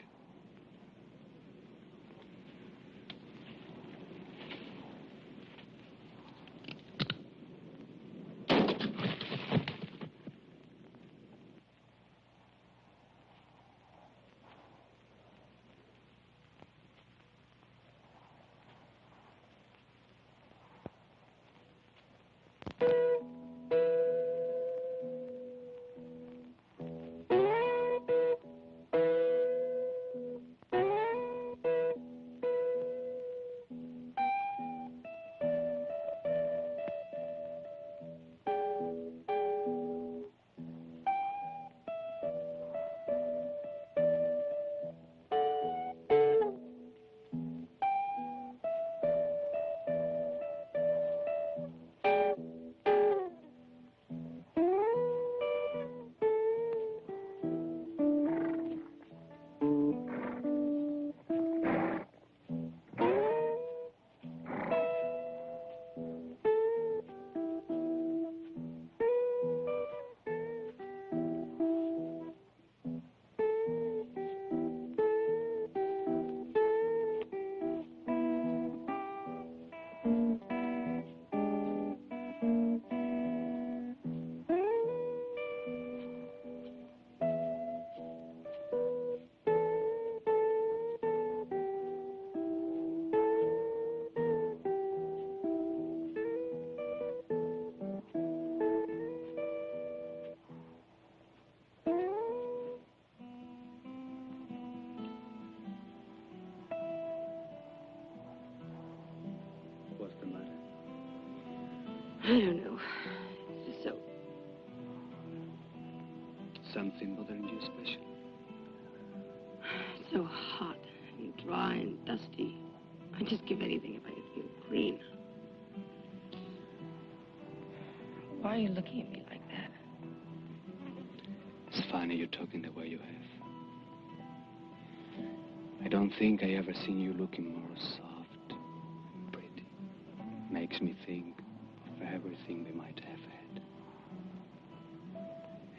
I don't know. It's just so... Something bothering you special? so hot and dry and dusty. I'd just give anything if I could feel clean. Why are you looking at me like that? It's funny you're talking the way you have. I don't think I ever seen you looking more soft and pretty. Makes me think of everything we might have had.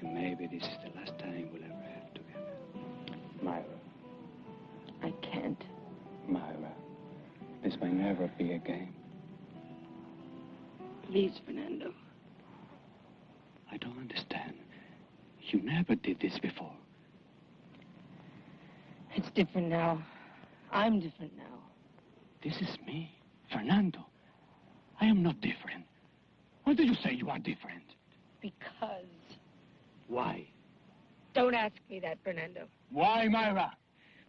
And maybe this is the last time we'll ever have together. Myra. I can't. Myra, this may never be a game. Please, Fernando. I don't understand. You never did this before. It's different now. I'm different now. This is me, Fernando. I am not different. Why do you say you are different? Because... Why? Don't ask me that, Fernando. Why, Myra?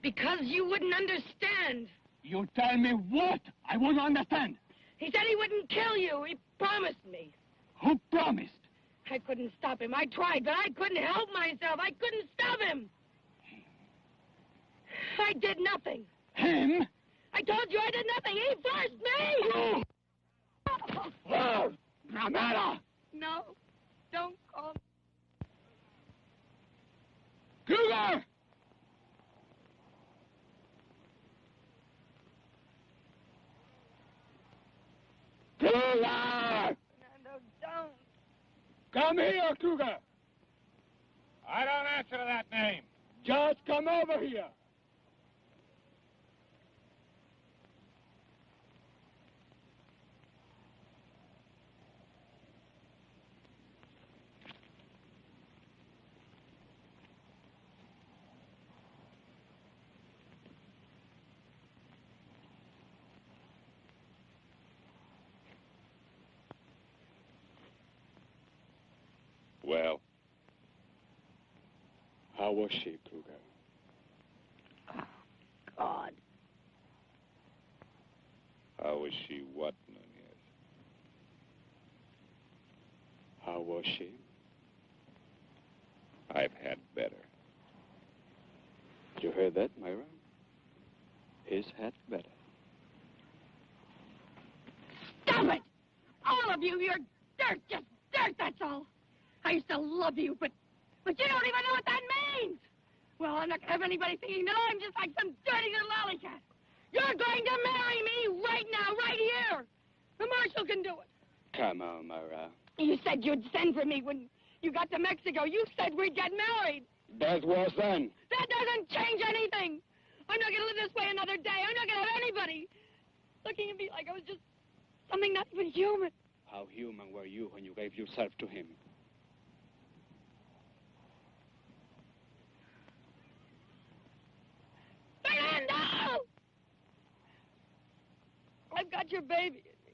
Because you wouldn't understand. You tell me what? I want to understand. He said he wouldn't kill you. He promised me. Who promised? I couldn't stop him. I tried, but I couldn't help myself. I couldn't stop him. I did nothing. Him? I told you I did nothing. He forced me. Oh, Ramera! No, don't call me. Cougar! Cougar! Fernando, don't. Come here, Cougar! I don't answer to that name. Just come over here. Well, How was she, Cougar? Oh, God. how was she what, Nunez? How was she? I've had better. You heard that, Myra? His had better. Stop it! All of you, you're dirt, just dirt, that's all. I used to love you, but you don't even know what that means. Well, I'm not going to have anybody thinking that I'm just like some dirty little alley cat. You're going to marry me right now, right here. The marshal can do it. Come on, Myra. You said you'd send for me when you got to Mexico. You said we'd get married. That was then. That doesn't change anything. I'm not going to live this way another day. I'm not going to have anybody looking at me like I was just something not even human. How human were you when you gave yourself to him? Fernando! I've got your baby in me.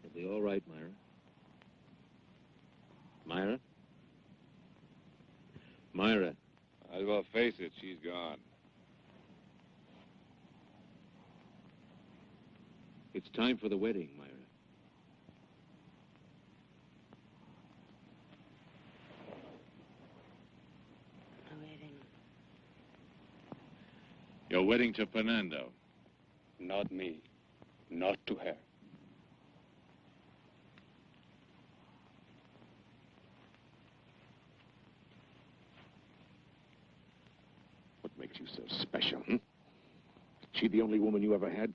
You'll be all right, Myra. Myra? Myra. Might as well face it, she's gone. It's time for the wedding, Myra. The wedding. Your wedding to Fernando. Not me. Not to her. What makes you so special, hmm? She the only woman you ever had?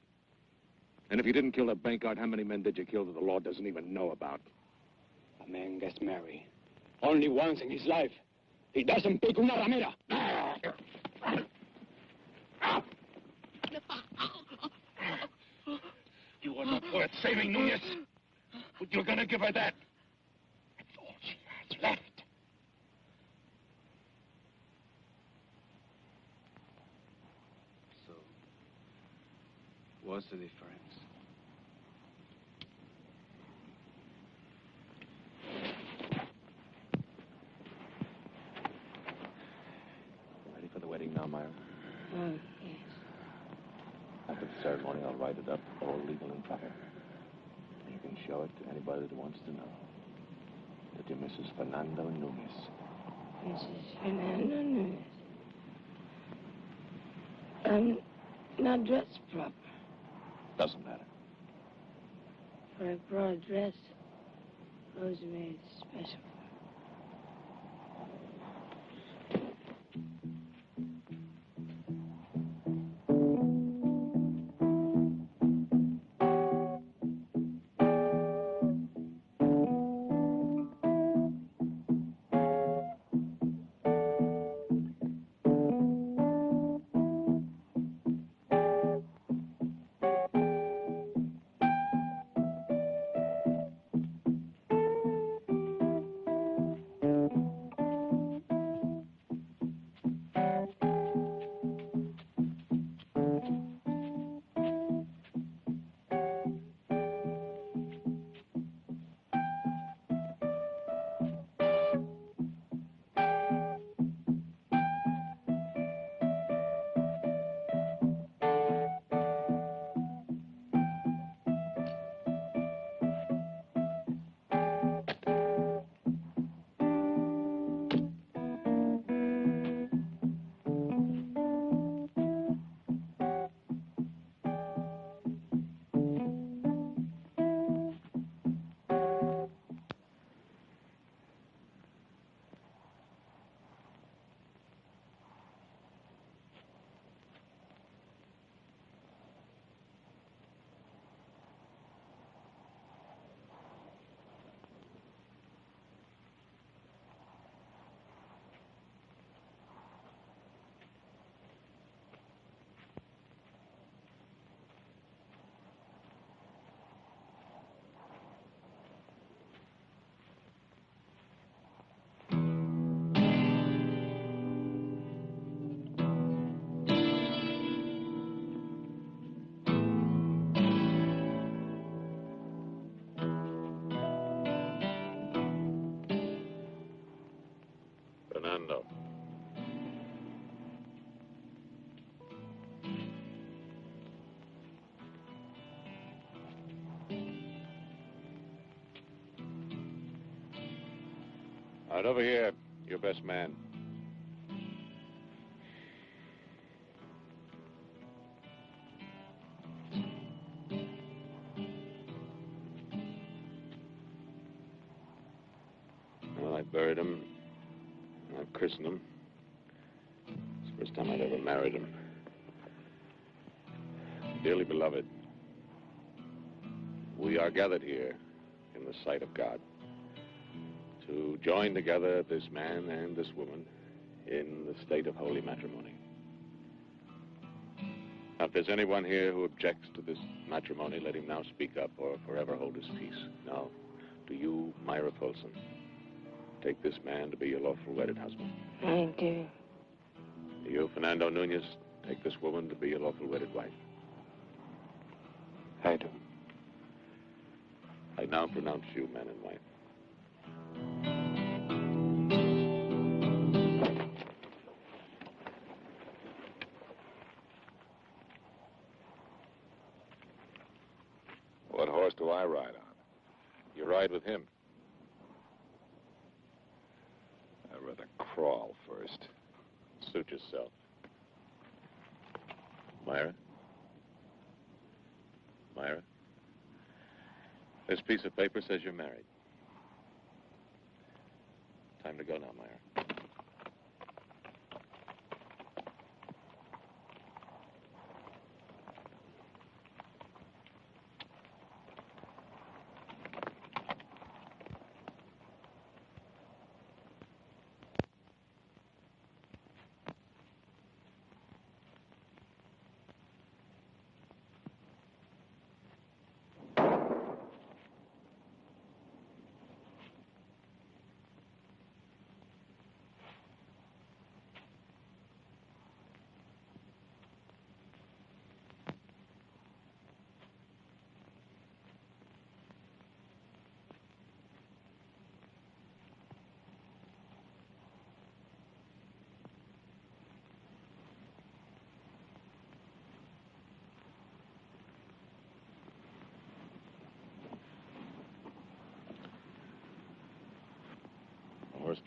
And if you didn't kill that bank guard, how many men did you kill that the law doesn't even know about? A man gets married only once in his life. He doesn't pick una ramera. You are not worth saving, Nunez. But you're gonna give her that. That's all she has left. What's the difference? Ready for the wedding now, Myra? Oh, yes. After the ceremony, I'll write it up, all legal and proper. You can show it to anybody that wants to know. That you're Mrs. Fernando Nunez. Mrs. Fernando Nunez. I'm not dressed proper. Doesn't matter. For a broad dress, clothes are made special. Fernando. All right, over here, your best man. Well, I buried him. I christened him. It's the first time I'd ever married him. Dearly beloved, we are gathered here in the sight of God to join together this man and this woman in the state of holy matrimony. Now, if there's anyone here who objects to this matrimony, let him now speak up or forever hold his peace. Now, do you, Myra Folsom, take this man to be your lawful wedded husband? I do. Do you, Fernando Nunez, take this woman to be your lawful wedded wife? I do. I now pronounce you man and wife. What horse do I ride on? You ride with him. I'd rather crawl first. Suit yourself. Myra? Myra? This piece of paper says you're married. Time to go now, Myra.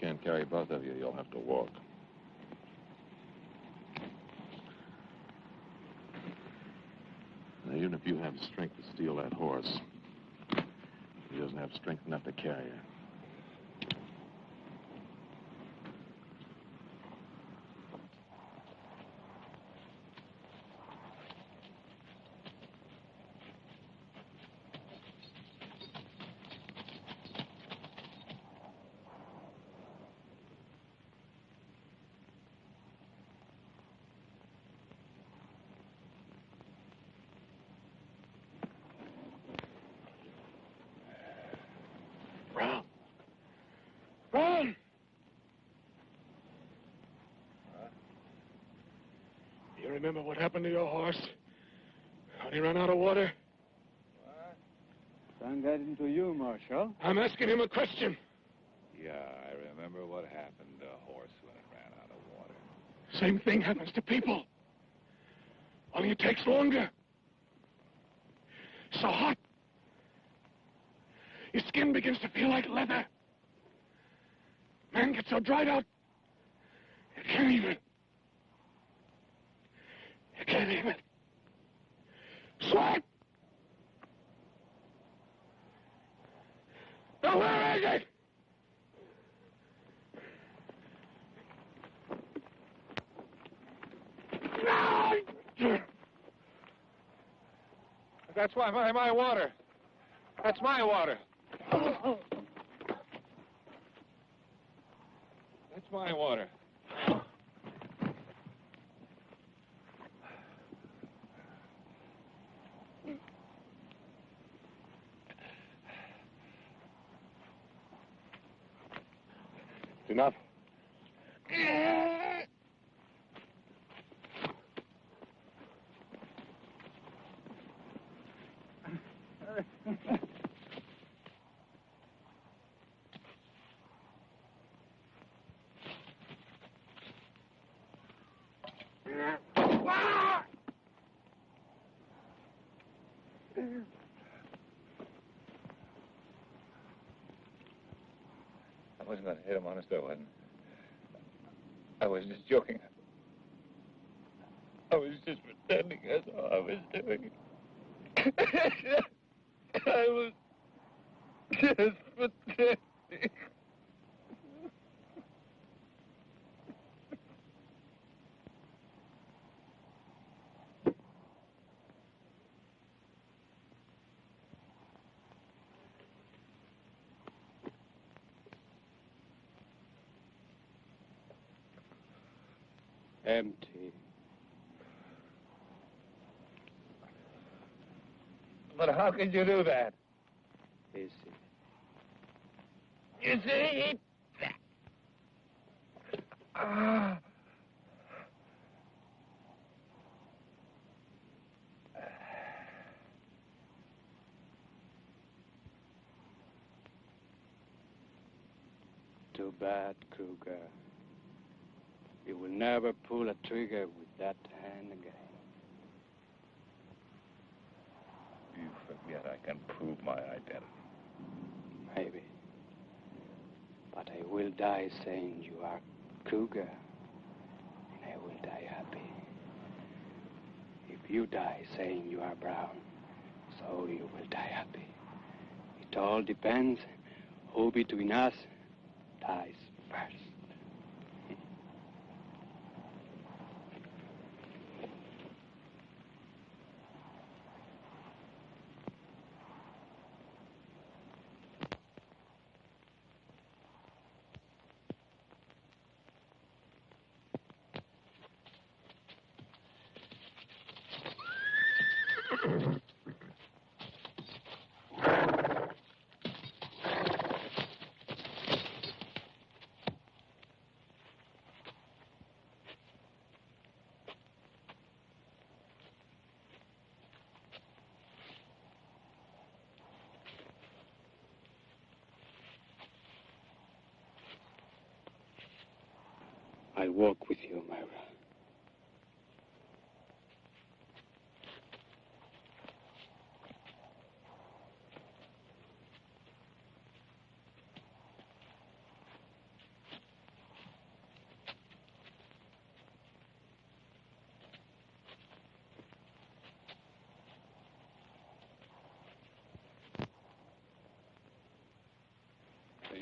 can't carry both of you. You'll have to walk. Now, even if you have strength to steal that horse, he doesn't have strength enough to carry you. Brown! You remember what happened to your horse? When he ran out of water? Son got into you, Marshal. I'm asking him a question. Yeah, I remember what happened to a horse when it ran out of water. Same thing happens to people. Only it takes longer. So hot. Your skin begins to feel like leather. Man gets so dried out, you can't even. You can't even. Sweat! Now where is it? No! That's why my water. That's my water. That's my water. It's enough. I wasn't going to hit him, honest, I wasn't. I was just joking. I was just pretending that's all I was doing. I was just pretending. Empty. But how could you do that? Easy. You see? Ah. Too bad, Kruger. You will never pull a trigger with that hand again. You forget I can prove my identity. Maybe. But I will die saying you are Kruger. And I will die happy. If you die saying you are Brown, so you will die happy. It all depends who between us dies first. I'll walk with you, Myra.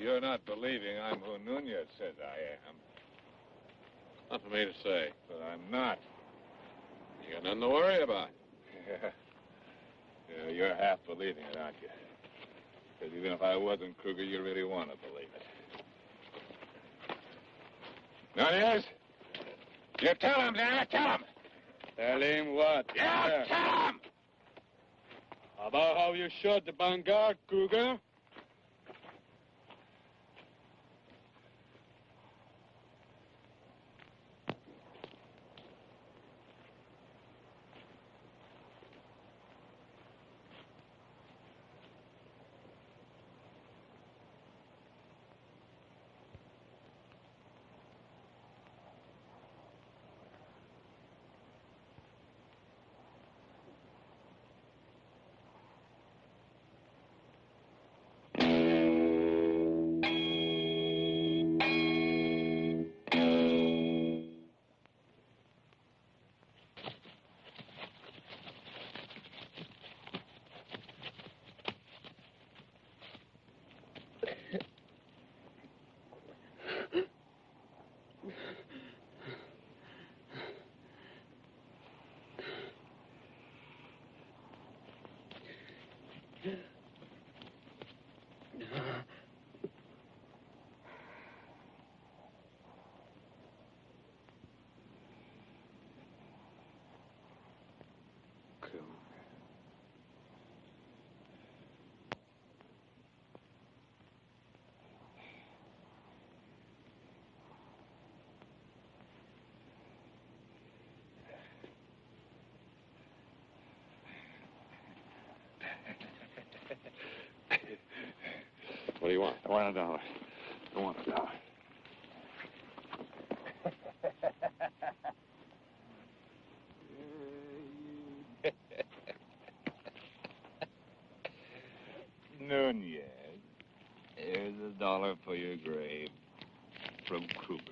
You're not believing I'm who Nunez says I am. Not for me to say. But I'm not. You got nothing to worry about. Yeah, you're half believing it, aren't you? Because even if I wasn't Kruger, you really want to believe it. Nunez? You tell him, there. Tell him. Tell him what? Yeah, tell him! About how you shot the Vanguard, Kruger? What do you want? I want $1. I want $1. Nunez, here's $1 for your grave from Kruger.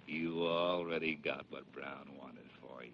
You already got what Brown wanted for you.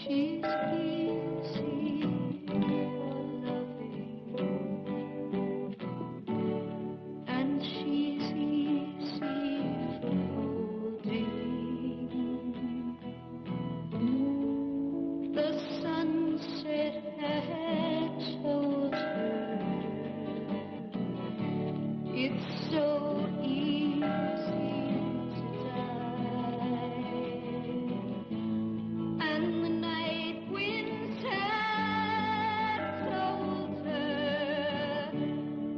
She's easy for loving, and she's easy for holding. The sunset had told her it's so easy to die. And the night winds had told her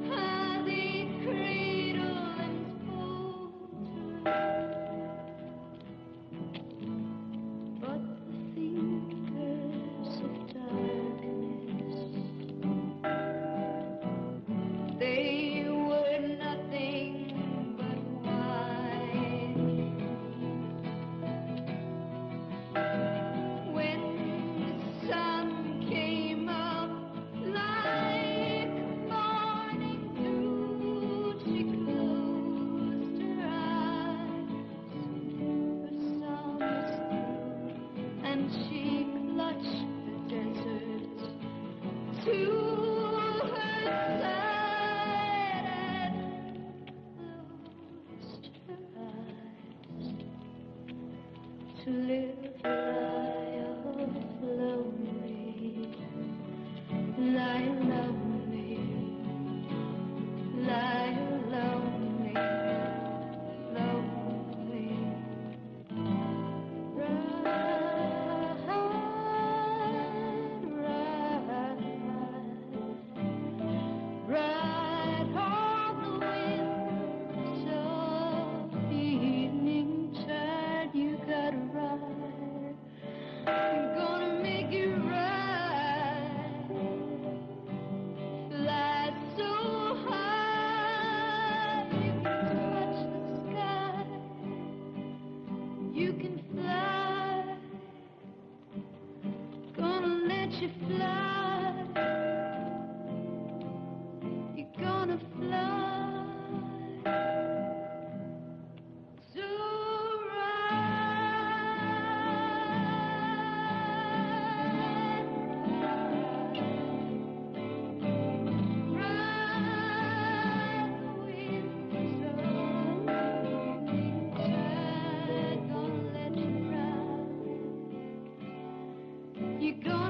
how they cradle and fold her. But the fingers of darkness, they were nothing but wine. When the sun came up like morning dew, she closed her eyes, her sound was through, and she clutched the desert to her side and closed her eyes to You're gonna